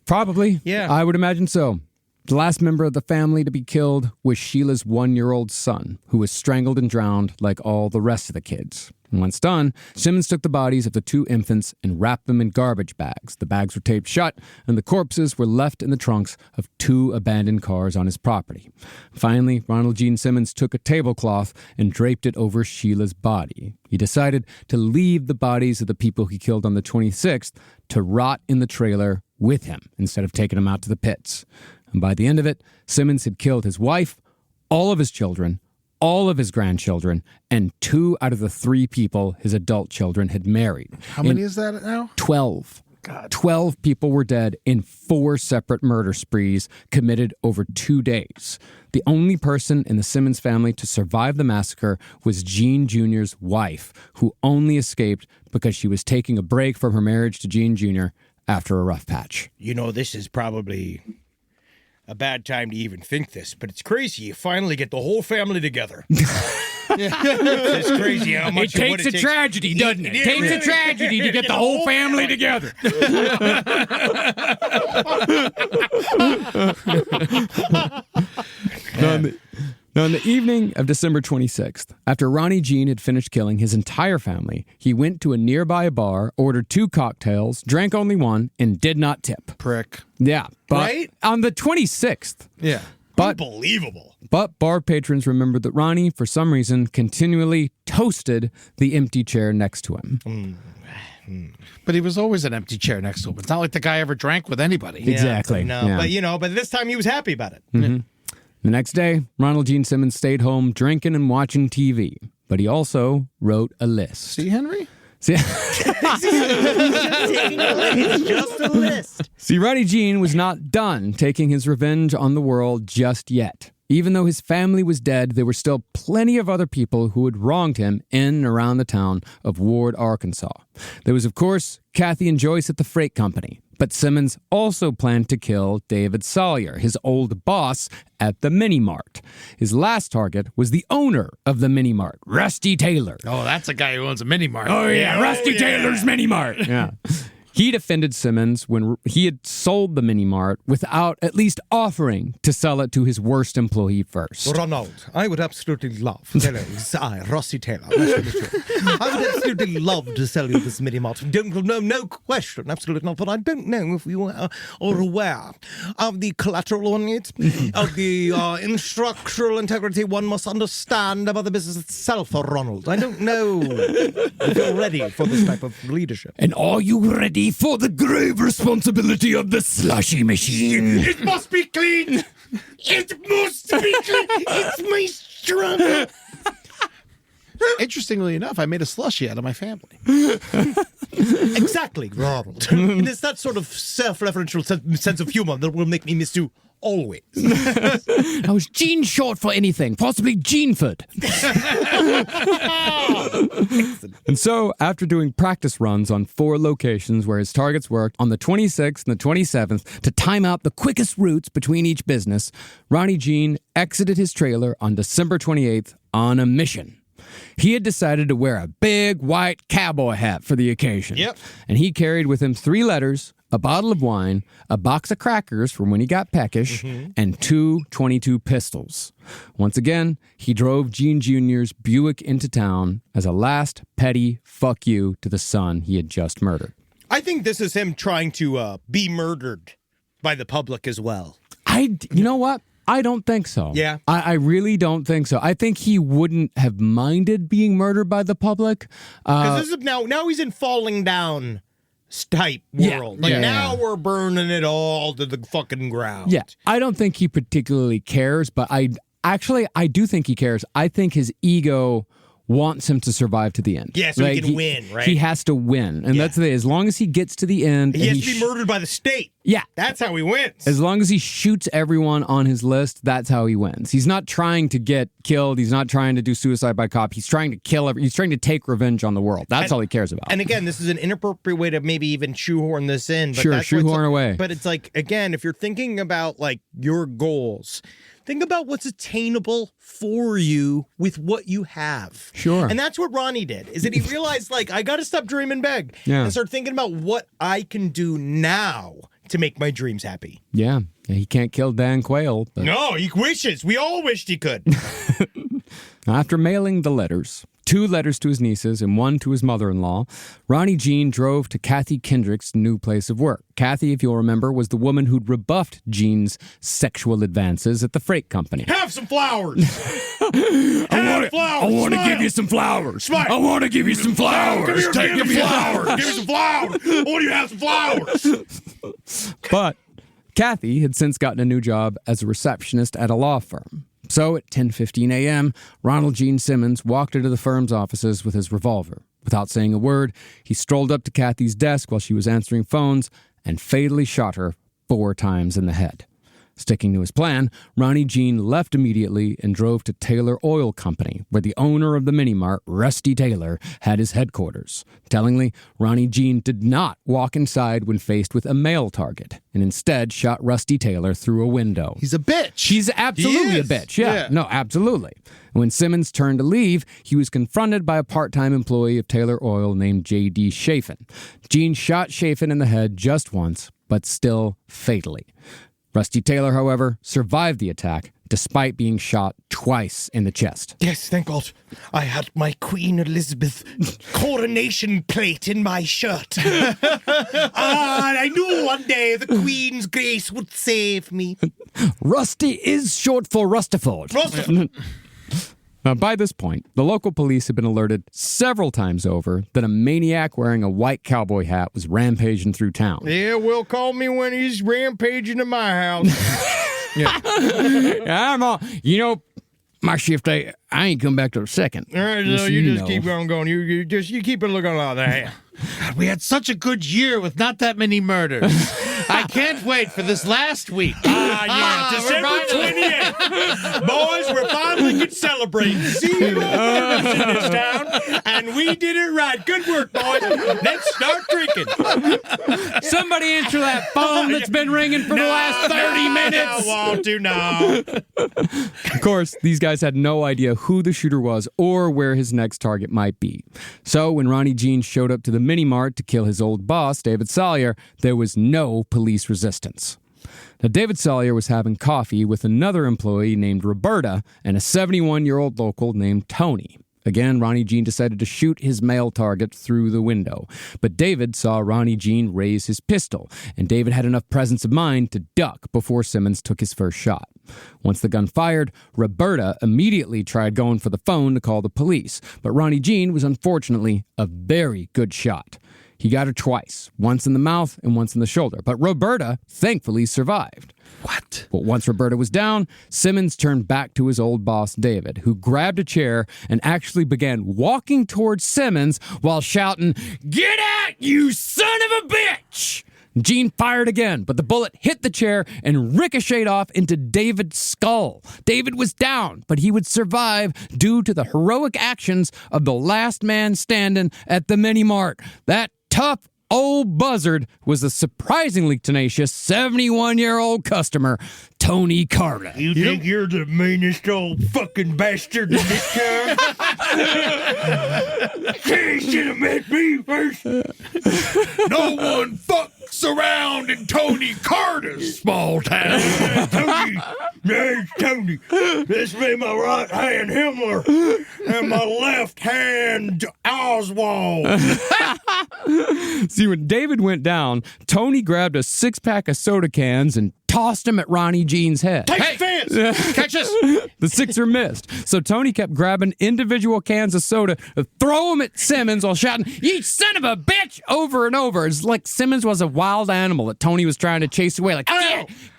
Speaker 7: Probably.
Speaker 6: Yeah.
Speaker 7: I would imagine so. The last member of the family to be killed was Sheila's 1-year-old son, who was strangled and drowned like all the rest of the kids. And once done, Simmons took the bodies of the 2 infants and wrapped them in garbage bags. The bags were taped shut, and the corpses were left in the trunks of 2 abandoned cars on his property. Finally, Ronald Gene Simmons took a tablecloth and draped it over Sheila's body. He decided to leave the bodies of the people he killed on the 26th to rot in the trailer with him instead of taking them out to the pits. And by the end of it, Simmons had killed his wife, all of his children, all of his grandchildren, and 2 out of the 3 people his adult children had married.
Speaker 8: How many is that now?
Speaker 7: 12. God. 12 people were dead in 4 separate murder sprees committed over 2 days. The only person in the Simmons family to survive the massacre was Gene Jr.'s wife, who only escaped because she was taking a break from her marriage to Gene Jr. after a rough patch.
Speaker 6: This is probably a bad time to even think this, but it's crazy. You finally get the whole family together. It's crazy how much
Speaker 13: it takes a tragedy, doesn't it? It takes a tragedy to get the whole family together.
Speaker 7: Now, on the evening of December 26th, after Ronnie Gene had finished killing his entire family, he went to a nearby bar, ordered 2 cocktails, drank only one, and did not tip.
Speaker 8: Prick.
Speaker 7: Yeah. But
Speaker 6: Right?
Speaker 7: on the 26th.
Speaker 8: Yeah.
Speaker 7: But,
Speaker 5: Unbelievable.
Speaker 7: but bar patrons remembered that Ronnie, for some reason, continually toasted the empty chair next to him.
Speaker 8: But he was always an empty chair next to him. It's not like the guy ever drank with anybody.
Speaker 7: Exactly.
Speaker 6: No,
Speaker 7: Yeah.
Speaker 6: but this time he was happy about it.
Speaker 7: The next day, Ronald Gene Simmons stayed home drinking and watching TV. But he also wrote a list.
Speaker 8: See, Henry?
Speaker 7: See,
Speaker 6: It's just a list.
Speaker 7: See, Ronnie Gene was not done taking his revenge on the world just yet. Even though his family was dead, there were still plenty of other people who had wronged him in and around the town of Ward, Arkansas. There was, of course, Kathy and Joyce at the freight company. But Simmons also planned to kill David Sawyer, his old boss at the Mini Mart. His last target was the owner of the Mini Mart, Rusty Taylor.
Speaker 8: Oh, that's a guy who owns a mini mart.
Speaker 7: Oh, yeah, Rusty Taylor's Mini Mart. Yeah. He defended Simmons when he had sold the Mini Mart without at least offering to sell it to his worst employee first.
Speaker 6: Ronald, I would absolutely love. Hello, it's I, Rossi Taylor. Nice to meet you. I would absolutely love to sell you this mini mart. No question, absolutely not. But I don't know if you are aware of the collateral on it, of the structural integrity one must understand about the business itself, Ronald. I don't know if you're ready for this type of leadership.
Speaker 13: And are you ready for the grave responsibility of the slushy machine?
Speaker 5: It must be clean. It must be clean. It's my struggle.
Speaker 8: Interestingly enough, I made a slushie out of my family.
Speaker 6: Exactly, Ronald. It's that sort of self-referential sense of humor that will make me miss you always.
Speaker 7: I was Gene short for anything, possibly Geneford. And so, after doing practice runs on 4 locations where his targets worked on the 26th and the 27th to time out the quickest routes between each business, Ronnie Gene exited his trailer on December 28th on a mission. He had decided to wear a big white cowboy hat for the occasion.
Speaker 6: Yep.
Speaker 7: And he carried with him 3 letters, a bottle of wine, a box of crackers from when he got peckish, and 2 .22 pistols. Once again, he drove Gene Jr.'s Buick into town as a last petty fuck you to the son he had just murdered.
Speaker 6: I think this is him trying to be murdered by the public as well.
Speaker 7: You know what? I don't think so.
Speaker 6: Yeah?
Speaker 7: I really don't think so. I think he wouldn't have minded being murdered by the public.
Speaker 6: Because this is now he's in falling down type world. Now we're burning it all to the fucking ground.
Speaker 7: Yeah, I don't think he particularly cares, but I do think he cares. I think his ego wants him to survive to the end.
Speaker 6: Yeah, so he can win, right?
Speaker 7: He has to win. And that's the thing. As long as he gets to the end.
Speaker 6: He has to be murdered by the state.
Speaker 7: Yeah.
Speaker 6: That's how he wins.
Speaker 7: As long as he shoots everyone on his list, that's how he wins. He's not trying to get killed. He's not trying to do suicide by cop. He's trying to kill he's trying to take revenge on the world. That's all he cares about.
Speaker 6: And again, this is an inappropriate way to maybe even shoehorn this in. But
Speaker 7: Sure,
Speaker 6: that's
Speaker 7: shoehorn away.
Speaker 6: But it's like, again, if you're thinking about like your goals, think about what's attainable for you with what you have.
Speaker 7: Sure.
Speaker 6: And that's what Ronnie did, is that he realized, like, I got to stop dreaming big and start thinking about what I can do now to make my dreams happy.
Speaker 7: Yeah. He can't kill Dan Quayle. But
Speaker 5: No, he wishes. We all wished he could.
Speaker 7: after mailing the letters, 2 letters to his nieces and 1 to his mother-in-law, Ronnie Gene drove to Kathy Kendrick's new place of work. Kathy, if you'll remember, was the woman who'd rebuffed Gene's sexual advances at the freight company.
Speaker 5: Have some flowers.
Speaker 13: I want to give you some flowers.
Speaker 5: Smile.
Speaker 13: I want to give you some flowers.
Speaker 5: Give me flowers. Give me some flowers. I want you to have some flowers.
Speaker 7: But Kathy had since gotten a new job as a receptionist at a law firm. So at 10:15 a.m., Ronald Gene Simmons walked into the firm's offices with his revolver. Without saying a word, he strolled up to Kathy's desk while she was answering phones and fatally shot her 4 times in the head. Sticking to his plan, Ronnie Gene left immediately and drove to Taylor Oil Company, where the owner of the mini-mart, Rusty Taylor, had his headquarters. Tellingly, Ronnie Gene did not walk inside when faced with a male target, and instead shot Rusty Taylor through a window.
Speaker 8: He's a bitch.
Speaker 7: He's absolutely a bitch. Yeah. No, absolutely. And when Simmons turned to leave, he was confronted by a part-time employee of Taylor Oil named J.D. Chafin. Gene shot Chafin in the head just once, but still fatally. Rusty Taylor, however, survived the attack, despite being shot twice in the chest.
Speaker 6: Yes, thank God. I had my Queen Elizabeth coronation plate in my shirt. I knew one day the Queen's grace would save me.
Speaker 7: Rusty is short for Rustiford. Now, by this point, the local police had been alerted several times over that a maniac wearing a white cowboy hat was rampaging through town.
Speaker 6: Yeah, well, call me when he's rampaging in my house.
Speaker 7: My shift, I ain't come back till the second.
Speaker 6: All right, so you just keep on going. You keep it looking like that.
Speaker 8: God, we had such a good year with not that many murders. I can't wait for this last week.
Speaker 5: December 28th. Boys, we're finally can celebrate 0 murders in this town, and we did it right. Good work, boys. Let's start drinking.
Speaker 7: Somebody answer that phone that's been ringing for the last 30 minutes.
Speaker 5: I won't do now.
Speaker 7: Of course, these guys had no idea who the shooter was or where his next target might be. So when Ronnie Gene showed up to the mini-mart to kill his old boss, David Salyer, there was no police resistance. Now, David Salyer was having coffee with another employee named Roberta and a 71-year-old local named Tony. Again, Ronnie Gene decided to shoot his male target through the window. But David saw Ronnie Gene raise his pistol, and David had enough presence of mind to duck before Simmons took his first shot. Once the gun fired, Roberta immediately tried going for the phone to call the police, but Ronnie Gene was unfortunately a very good shot. He got her twice, once in the mouth and once in the shoulder, but Roberta thankfully survived.
Speaker 8: What?
Speaker 7: But once Roberta was down, Simmons turned back to his old boss, David, who grabbed a chair and actually began walking towards Simmons while shouting, "Get out, you son of a bitch!" Gene fired again, but the bullet hit the chair and ricocheted off into David's skull. David was down, but he would survive due to the heroic actions of the last man standing at the mini-mart. That tough old buzzard was a surprisingly tenacious 71-year-old customer, Tony Carter.
Speaker 5: You think you're the meanest old fucking bastard in this town? You should have met me first.
Speaker 8: No one fucks around in Tony Carter's small town.
Speaker 5: Tony. There's Tony. This be my right hand Himmler and my left hand Oswald.
Speaker 7: See, when David went down, Tony grabbed a six-pack of soda cans and tossed him at Ronnie Gene's head.
Speaker 5: Take fence!
Speaker 8: Catch us!
Speaker 7: The sixer missed, so Tony kept grabbing individual cans of soda to throw them at Simmons while shouting, "You son of a bitch!" over and over. It's like Simmons was a wild animal that Tony was trying to chase away. Like,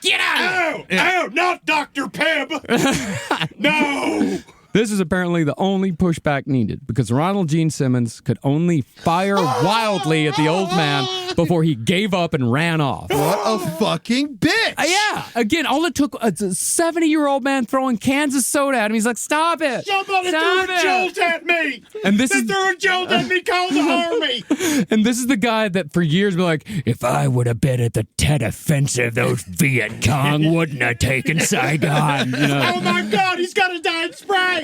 Speaker 7: get out!
Speaker 5: Ow! Not Dr. Peb! No!
Speaker 7: This is apparently the only pushback needed because Ronald Gene Simmons could only fire wildly at the old man before he gave up and ran off.
Speaker 8: What a fucking bitch!
Speaker 7: Yeah. Again, all it took was a 70-year-old man throwing cans of soda at him. He's like, "Stop it!
Speaker 5: Somebody
Speaker 7: Stop
Speaker 5: threw a
Speaker 7: it!"
Speaker 5: jolt at me!
Speaker 7: And this
Speaker 5: they
Speaker 7: is
Speaker 5: threw a jolt at me, call the army!
Speaker 7: And this is the guy that for years been like, "If I would have been at the Tet Offensive, those Viet Cong wouldn't have taken Saigon." You know?
Speaker 5: Oh my God, he's got a dying spray!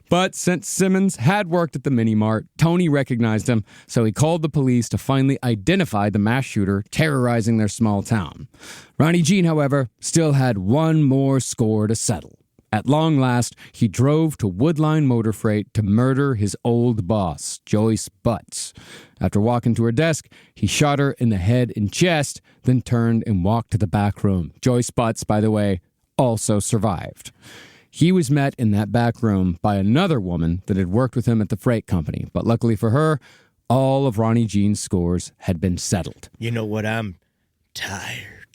Speaker 7: But since Simmons had worked at the mini-mart, Tony recognized him, so he called the police to finally identify the mass shooter terrorizing their small town. Ronnie Gene, however, still had one more score to settle. At long last, he drove to Woodline Motor Freight to murder his old boss, Joyce Butts. After walking to her desk, he shot her in the head and chest, then turned and walked to the back room. Joyce Butts, by the way, also survived. He was met in that back room by another woman that had worked with him at the freight company, but luckily for her, all of Ronnie Gene's scores had been settled.
Speaker 6: You know what? I'm tired.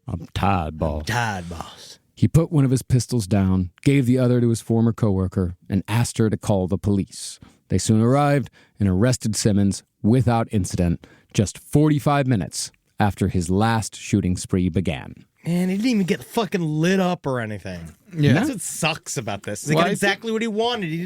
Speaker 7: I'm tired, boss.
Speaker 6: Tired, boss.
Speaker 7: He put one of his pistols down, gave the other to his former coworker, and asked her to call the police. They soon arrived and arrested Simmons without incident, just 45 minutes after his last shooting spree began.
Speaker 6: And he didn't even get fucking lit up or anything.
Speaker 8: Yeah.
Speaker 6: That's what sucks about this. He got exactly what he wanted. He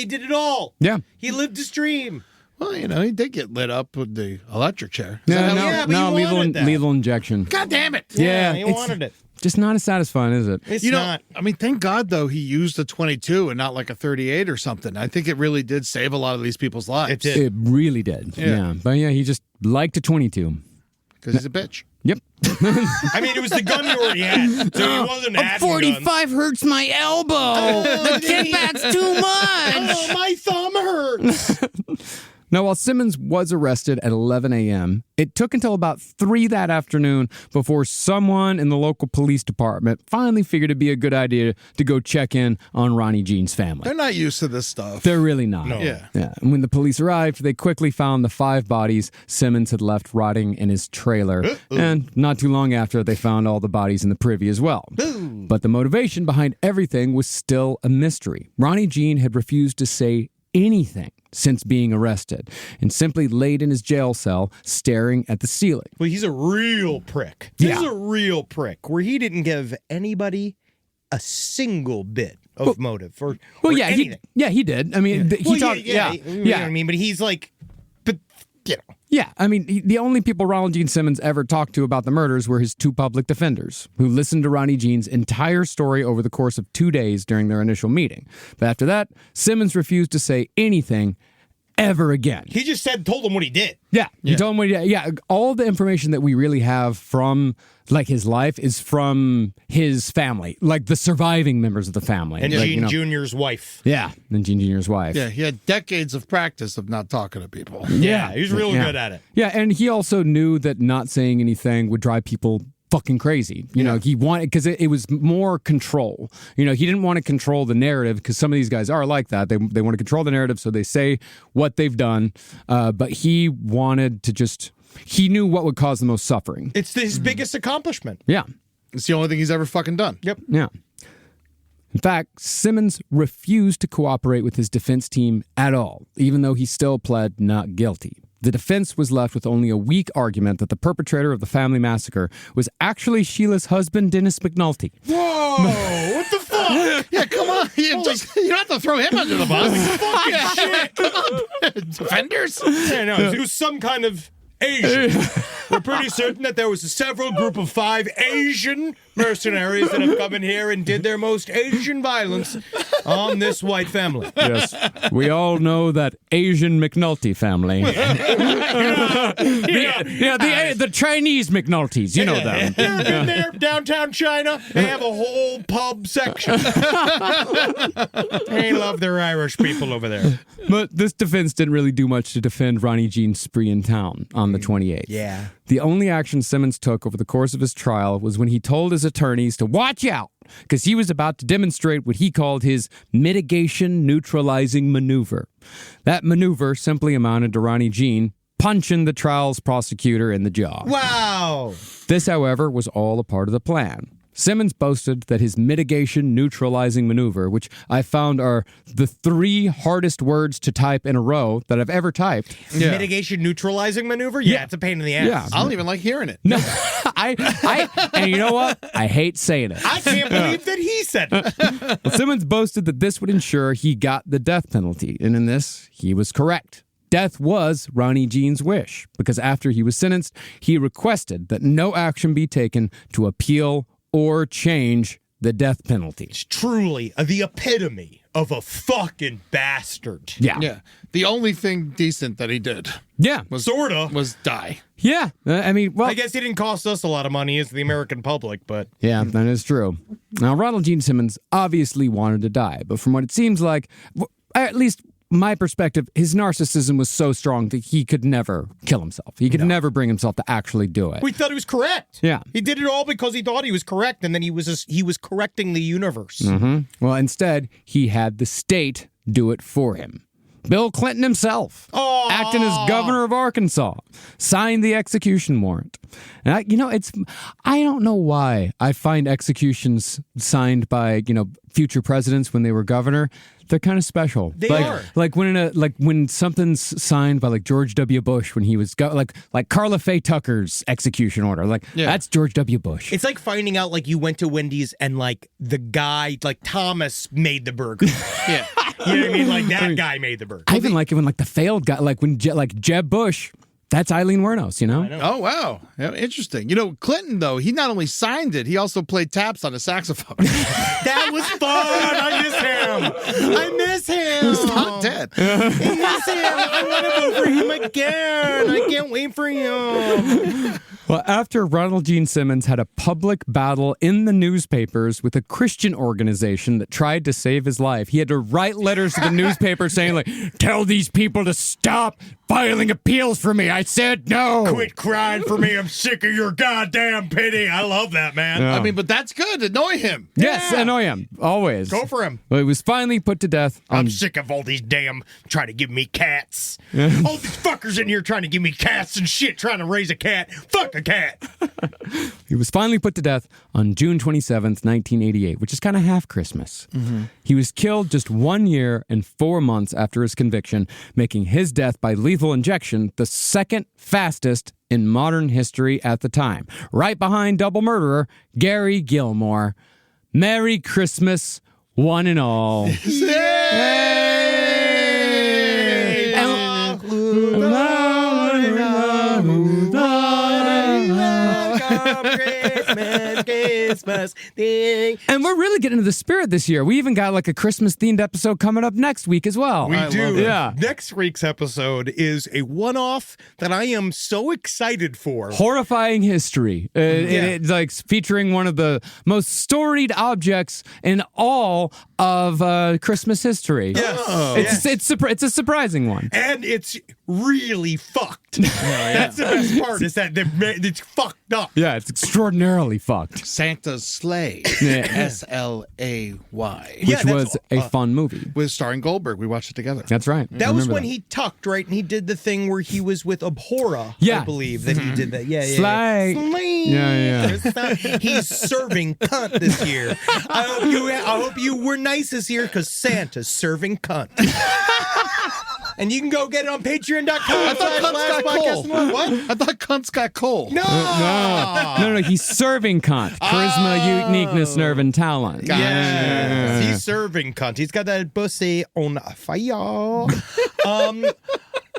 Speaker 6: did it all.
Speaker 7: Yeah.
Speaker 6: He lived his dream.
Speaker 8: Well, he did get lit up with the electric chair.
Speaker 7: No, lethal injection.
Speaker 8: God damn it.
Speaker 7: Yeah,
Speaker 6: he wanted it.
Speaker 7: Just not as satisfying, is it?
Speaker 6: It's not.
Speaker 8: I mean, thank God, though, he used a 22 and not like a 38 or something. I think it really did save a lot of these people's lives.
Speaker 6: It did.
Speaker 7: It really did. Yeah. But yeah, he just liked a 22.
Speaker 8: Because he's a bitch.
Speaker 7: Yep.
Speaker 5: I mean, it was the gun he already had, so he wasn't adding
Speaker 13: 45 hurts my elbow. The kickback's too much.
Speaker 5: Oh, my thumb hurts.
Speaker 7: Now, while Simmons was arrested at 11 a.m., it took until about 3 that afternoon before someone in the local police department finally figured it'd be a good idea to go check in on Ronnie Gene's family.
Speaker 8: They're not used to this stuff.
Speaker 7: They're really not.
Speaker 8: No. Yeah.
Speaker 7: And when the police arrived, they quickly found the 5 bodies Simmons had left rotting in his trailer. And not too long after, they found all the bodies in the privy as well. But the motivation behind everything was still a mystery. Ronnie Gene had refused to say anything since being arrested and simply laid in his jail cell staring at the ceiling.
Speaker 6: Well, he's a real prick. He's a real prick where he didn't give anybody a single bit of motive or anything.
Speaker 7: He did. I mean, he talked.
Speaker 6: You know what I mean? But he's like,
Speaker 7: Yeah, I mean, the only people Ronald Gene Simmons ever talked to about the murders were his 2 public defenders, who listened to Ronnie Gene's entire story over the course of 2 days during their initial meeting. But after that, Simmons refused to say anything ever again.
Speaker 6: He just told them what he did.
Speaker 7: Yeah, he told him what he did. Yeah, all the information that we really have from his life is from his family, like the surviving members of the family.
Speaker 6: And Gene Jr.'s wife.
Speaker 7: Yeah, and Gene Jr.'s wife.
Speaker 8: Yeah, he had decades of practice of not talking to people.
Speaker 6: Yeah, he was real good at it.
Speaker 7: Yeah, and he also knew that not saying anything would drive people fucking crazy. You know, he wanted, because it was more control. You know, he didn't want to control the narrative, because some of these guys are like that. They want to control the narrative, so they say what they've done. But he wanted to just, he knew what would cause the most suffering.
Speaker 6: It's his biggest accomplishment.
Speaker 7: Yeah.
Speaker 8: It's the only thing he's ever fucking done.
Speaker 6: Yep.
Speaker 7: Yeah. In fact, Simmons refused to cooperate with his defense team at all, even though he still pled not guilty. The defense was left with only a weak argument that the perpetrator of the family massacre was actually Sheila's husband, Dennis McNulty.
Speaker 6: Whoa! What the fuck?
Speaker 8: Yeah, come on. You don't have to throw him under the bus.
Speaker 6: Fucking shit!
Speaker 8: Come on. Defenders?
Speaker 6: Yeah, no, it was some kind of Asian. We're pretty certain that there was a several group of 5 Asian mercenaries that have come in here and did their most Asian violence on this white family.
Speaker 7: Yes, we all know that Asian McNulty family. The Chinese McNultys, you know them.
Speaker 6: Ever been there, downtown China? They have a whole pub section. They love their Irish people over there.
Speaker 7: But this defense didn't really do much to defend Ronnie Gene's spree in town on the 28th.
Speaker 6: Yeah.
Speaker 7: The only action Simmons took over the course of his trial was when he told his attorneys to watch out, because he was about to demonstrate what he called his mitigation neutralizing maneuver. That maneuver simply amounted to Ronnie Gene punching the trial's prosecutor in the jaw.
Speaker 6: Wow.
Speaker 7: This, however, was all a part of the plan. Simmons boasted that his mitigation neutralizing maneuver, which I found are the 3 hardest words to type in a row that I've ever typed.
Speaker 6: Yeah. Mitigation neutralizing maneuver? Yeah, it's a pain in the ass.
Speaker 7: Yeah.
Speaker 8: I don't even like hearing it.
Speaker 7: No, and you know what? I hate saying it.
Speaker 6: I can't believe that he said it.
Speaker 7: Well, Simmons boasted that this would ensure he got the death penalty, and in this, he was correct. Death was Ronnie Gene's wish, because after he was sentenced, he requested that no action be taken to appeal or change the death penalty.
Speaker 6: It's truly the epitome of a fucking bastard.
Speaker 7: Yeah.
Speaker 8: Yeah. The only thing decent that he did.
Speaker 7: Yeah.
Speaker 8: Was die.
Speaker 7: Yeah. I mean, well,
Speaker 6: I guess he didn't cost us a lot of money as the American public, but...
Speaker 7: Yeah, that is true. Now, Ronald Gene Simmons obviously wanted to die, but from what it seems like, at least my perspective, his narcissism was so strong that he could never kill himself. He could never bring himself to actually do it.
Speaker 6: We thought he was correct.
Speaker 7: Yeah.
Speaker 6: He did it all because he thought he was correct, and then he was correcting the universe.
Speaker 7: Mm-hmm. Well, instead, he had the state do it for him. Bill Clinton himself, acting as governor of Arkansas, signed the execution warrant. And I don't know why I find executions signed by, future presidents when they were governor, they're kind of special.
Speaker 6: They are.
Speaker 7: Like when something's signed by George W. Bush when he was like Carla Faye Tucker's execution order. That's George W. Bush.
Speaker 6: It's like finding out you went to Wendy's and the guy Thomas made the burger.
Speaker 8: Yeah.
Speaker 6: You know what I mean? That guy made the burger.
Speaker 7: I even like it when the failed guy, when Jeb Bush, that's Eileen Wuornos,
Speaker 6: I know.
Speaker 8: Oh, wow. Yeah, interesting. Clinton, though, he not only signed it, he also played taps on a saxophone.
Speaker 6: That was fun. I miss him.
Speaker 8: He's not dead.
Speaker 6: I miss him. I want to vote for him again. I can't wait for him.
Speaker 7: Well, after Ronald Gene Simmons had a public battle in the newspapers with a Christian organization that tried to save his life, he had to write letters to the newspaper saying, like, tell these people to stop filing appeals for me. I said no.
Speaker 5: Quit crying for me. I'm sick of your goddamn pity. I love that, man.
Speaker 7: Yeah.
Speaker 8: I mean, but that's good. Annoy him.
Speaker 7: Yes, annoy him. Always.
Speaker 5: Go for him.
Speaker 7: Well, he was finally put to death.
Speaker 5: I'm sick of all these damn trying to give me cats. All these fuckers in here trying to give me cats and shit, trying to raise a cat. Fuck a cat.
Speaker 7: He was finally put to death on June 27th, 1988, which is kind of half Christmas.
Speaker 8: Mm-hmm.
Speaker 7: He was killed just 1 year and 4 months after his conviction, making his death by lethal injection the second fastest in modern history at the time. Right behind double murderer Gary Gilmore. Merry Christmas, one and all.
Speaker 6: Christmas thing.
Speaker 7: And we're really getting into the spirit this year. We even got like a Christmas-themed episode coming up next week as well.
Speaker 6: We do.
Speaker 7: Yeah.
Speaker 6: Next week's episode is a one-off that I am so excited for.
Speaker 7: Horrifying history. It's like featuring one of the most storied objects in all of Christmas history.
Speaker 6: Yes.
Speaker 7: It's a surprising one.
Speaker 6: And it's really fucked. That's the best part, is that it's fucked up.
Speaker 7: Yeah, it's extraordinarily fucked.
Speaker 8: Santa's Sleigh.
Speaker 7: Yeah.
Speaker 8: S-L-A-Y.
Speaker 7: Which was a fun movie.
Speaker 8: With starring Goldberg. We watched it together.
Speaker 7: That's right.
Speaker 6: That was when he tucked, right? And he did the thing where he was with Abhora,
Speaker 7: Yeah.
Speaker 6: I believe, that he did that. Yeah.
Speaker 7: Slay. Yeah.
Speaker 6: He's serving cunt this year. I hope you were nice this year, because Santa's serving cunt. And you can go get it on patreon.com.
Speaker 8: I thought cunts got coal. What? I thought cunts got coal.
Speaker 7: No, he's serving cunt. Charisma, uniqueness, nerve, and talent.
Speaker 6: Yes. He's serving cunt. He's got that pussy on fire.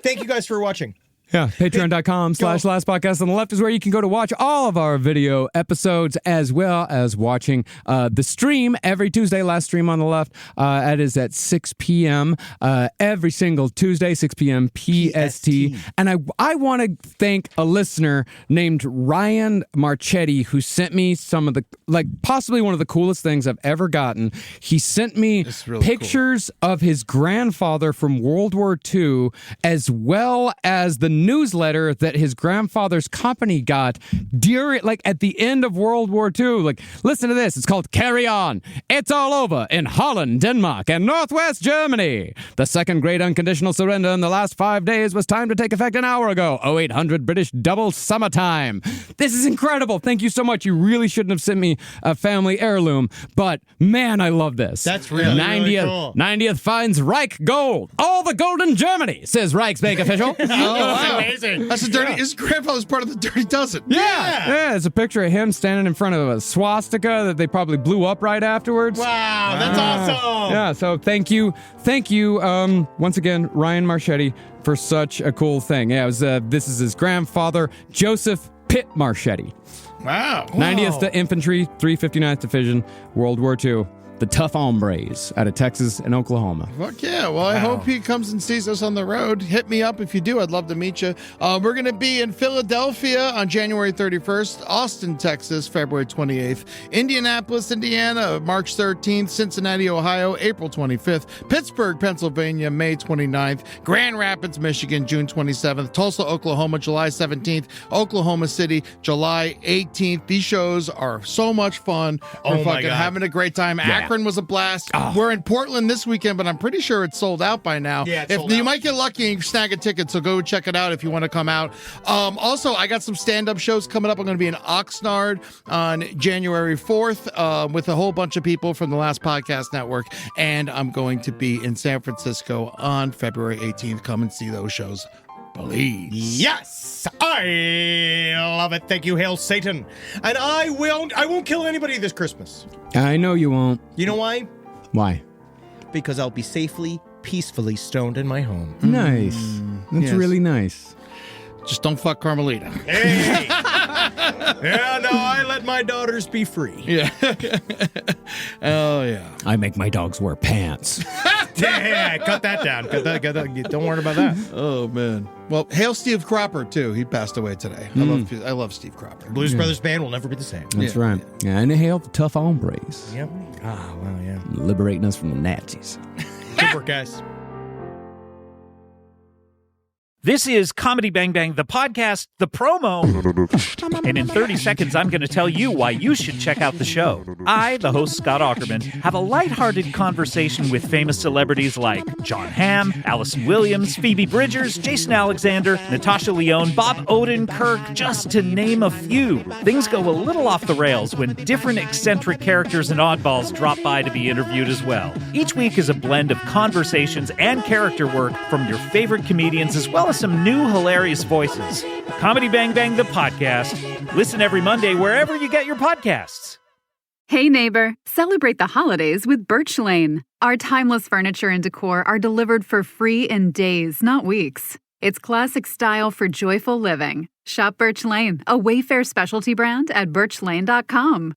Speaker 6: Thank you guys for watching.
Speaker 7: Yeah, patreon.com/Last Podcast on the Left is where you can go to watch all of our video episodes, as well as watching the stream every Tuesday. Last stream on the left. That is at 6 p.m. Every single Tuesday, 6 p.m. PST. And I want to thank a listener named Ryan Marchetti, who sent me some of the, possibly one of the coolest things I've ever gotten. He sent me pictures of his grandfather from World War II, as well as the newsletter that his grandfather's company got during, at the end of World War II. Listen to this. It's called Carry On. It's all over in Holland, Denmark, and Northwest Germany. The second great unconditional surrender in the last 5 days was timed to take effect an hour ago. 0800 British double summertime. This is incredible. Thank you so much. You really shouldn't have sent me a family heirloom, but man, I love this.
Speaker 6: That's really
Speaker 7: 90th,
Speaker 6: cool.
Speaker 7: 90th finds Reich gold. All the gold in Germany, says Reichsbank official.
Speaker 8: That's amazing. That's a dirty. His grandfather's part of the Dirty Dozen.
Speaker 7: Yeah, it's a picture of him standing in front of a swastika that they probably blew up right afterwards.
Speaker 6: Wow, that's awesome.
Speaker 7: Yeah, so thank you, once again, Ryan Marchetti, for such a cool thing. Yeah, this is his grandfather, Joseph Pitt Marchetti.
Speaker 8: Wow.
Speaker 7: 90th Infantry, 359th Division, World War II. The tough hombres out of Texas and Oklahoma.
Speaker 8: Fuck yeah. Well, I hope he comes and sees us on the road. Hit me up if you do. I'd love to meet you. We're going to be in Philadelphia on January 31st, Austin, Texas, February 28th, Indianapolis, Indiana, March 13th, Cincinnati, Ohio, April 25th, Pittsburgh, Pennsylvania, May 29th, Grand Rapids, Michigan, June 27th, Tulsa, Oklahoma, July 17th, Oklahoma City, July 18th. These shows are so much fun. We're fucking having a great time. Akron was a blast. We're in Portland this weekend, but I'm pretty sure it's sold out by now.
Speaker 6: Yeah, it's
Speaker 8: if
Speaker 6: sold
Speaker 8: you
Speaker 6: out.
Speaker 8: might get lucky and snag a ticket, so go check it out if you want to come out. Also, I got some stand-up shows coming up. I'm going to be in Oxnard on January 4th with a whole bunch of people from the Last Podcast Network, and I'm going to be in San Francisco on February 18th. Come and see those shows, please.
Speaker 6: Yes, I love it. Thank you, Hail Satan. And I won't kill anybody this Christmas.
Speaker 7: I know you won't.
Speaker 6: You know why?
Speaker 7: Why?
Speaker 6: Because I'll be safely, peacefully stoned in my home.
Speaker 7: Nice. That's
Speaker 8: yes.
Speaker 7: really nice.
Speaker 8: Just don't fuck Carmelita.
Speaker 6: Hey! Yeah, no, I let my daughters be free.
Speaker 8: Yeah. Oh, yeah.
Speaker 7: I make my dogs wear pants.
Speaker 6: Yeah, cut that down. Cut that. Don't worry about that.
Speaker 8: Oh, man. Well, hail Steve Cropper, too. He passed away today. I love Steve Cropper.
Speaker 6: Blues Brothers Band will never be the same.
Speaker 7: That's right. Yeah, and hail the tough hombres.
Speaker 6: Yep. Well, yeah.
Speaker 7: Liberating us from the Nazis.
Speaker 6: Good work, guys.
Speaker 14: This is Comedy Bang Bang, the podcast, the promo. And in 30 seconds, I'm going to tell you why you should check out the show. I, the host Scott Aukerman, have a lighthearted conversation with famous celebrities like John Hamm, Allison Williams, Phoebe Bridgers, Jason Alexander, Natasha Lyonne, Bob Odenkirk, just to name a few. Things go a little off the rails when different eccentric characters and oddballs drop by to be interviewed as well. Each week is a blend of conversations and character work from your favorite comedians as well as some new hilarious voices. Comedy Bang Bang, the podcast. Listen every Monday wherever you get your podcasts.
Speaker 1: Hey neighbor, celebrate the holidays with Birch Lane. Our timeless furniture and decor are delivered for free in days, not weeks. It's classic style for joyful living. Shop Birch Lane, a Wayfair specialty brand at birchlane.com.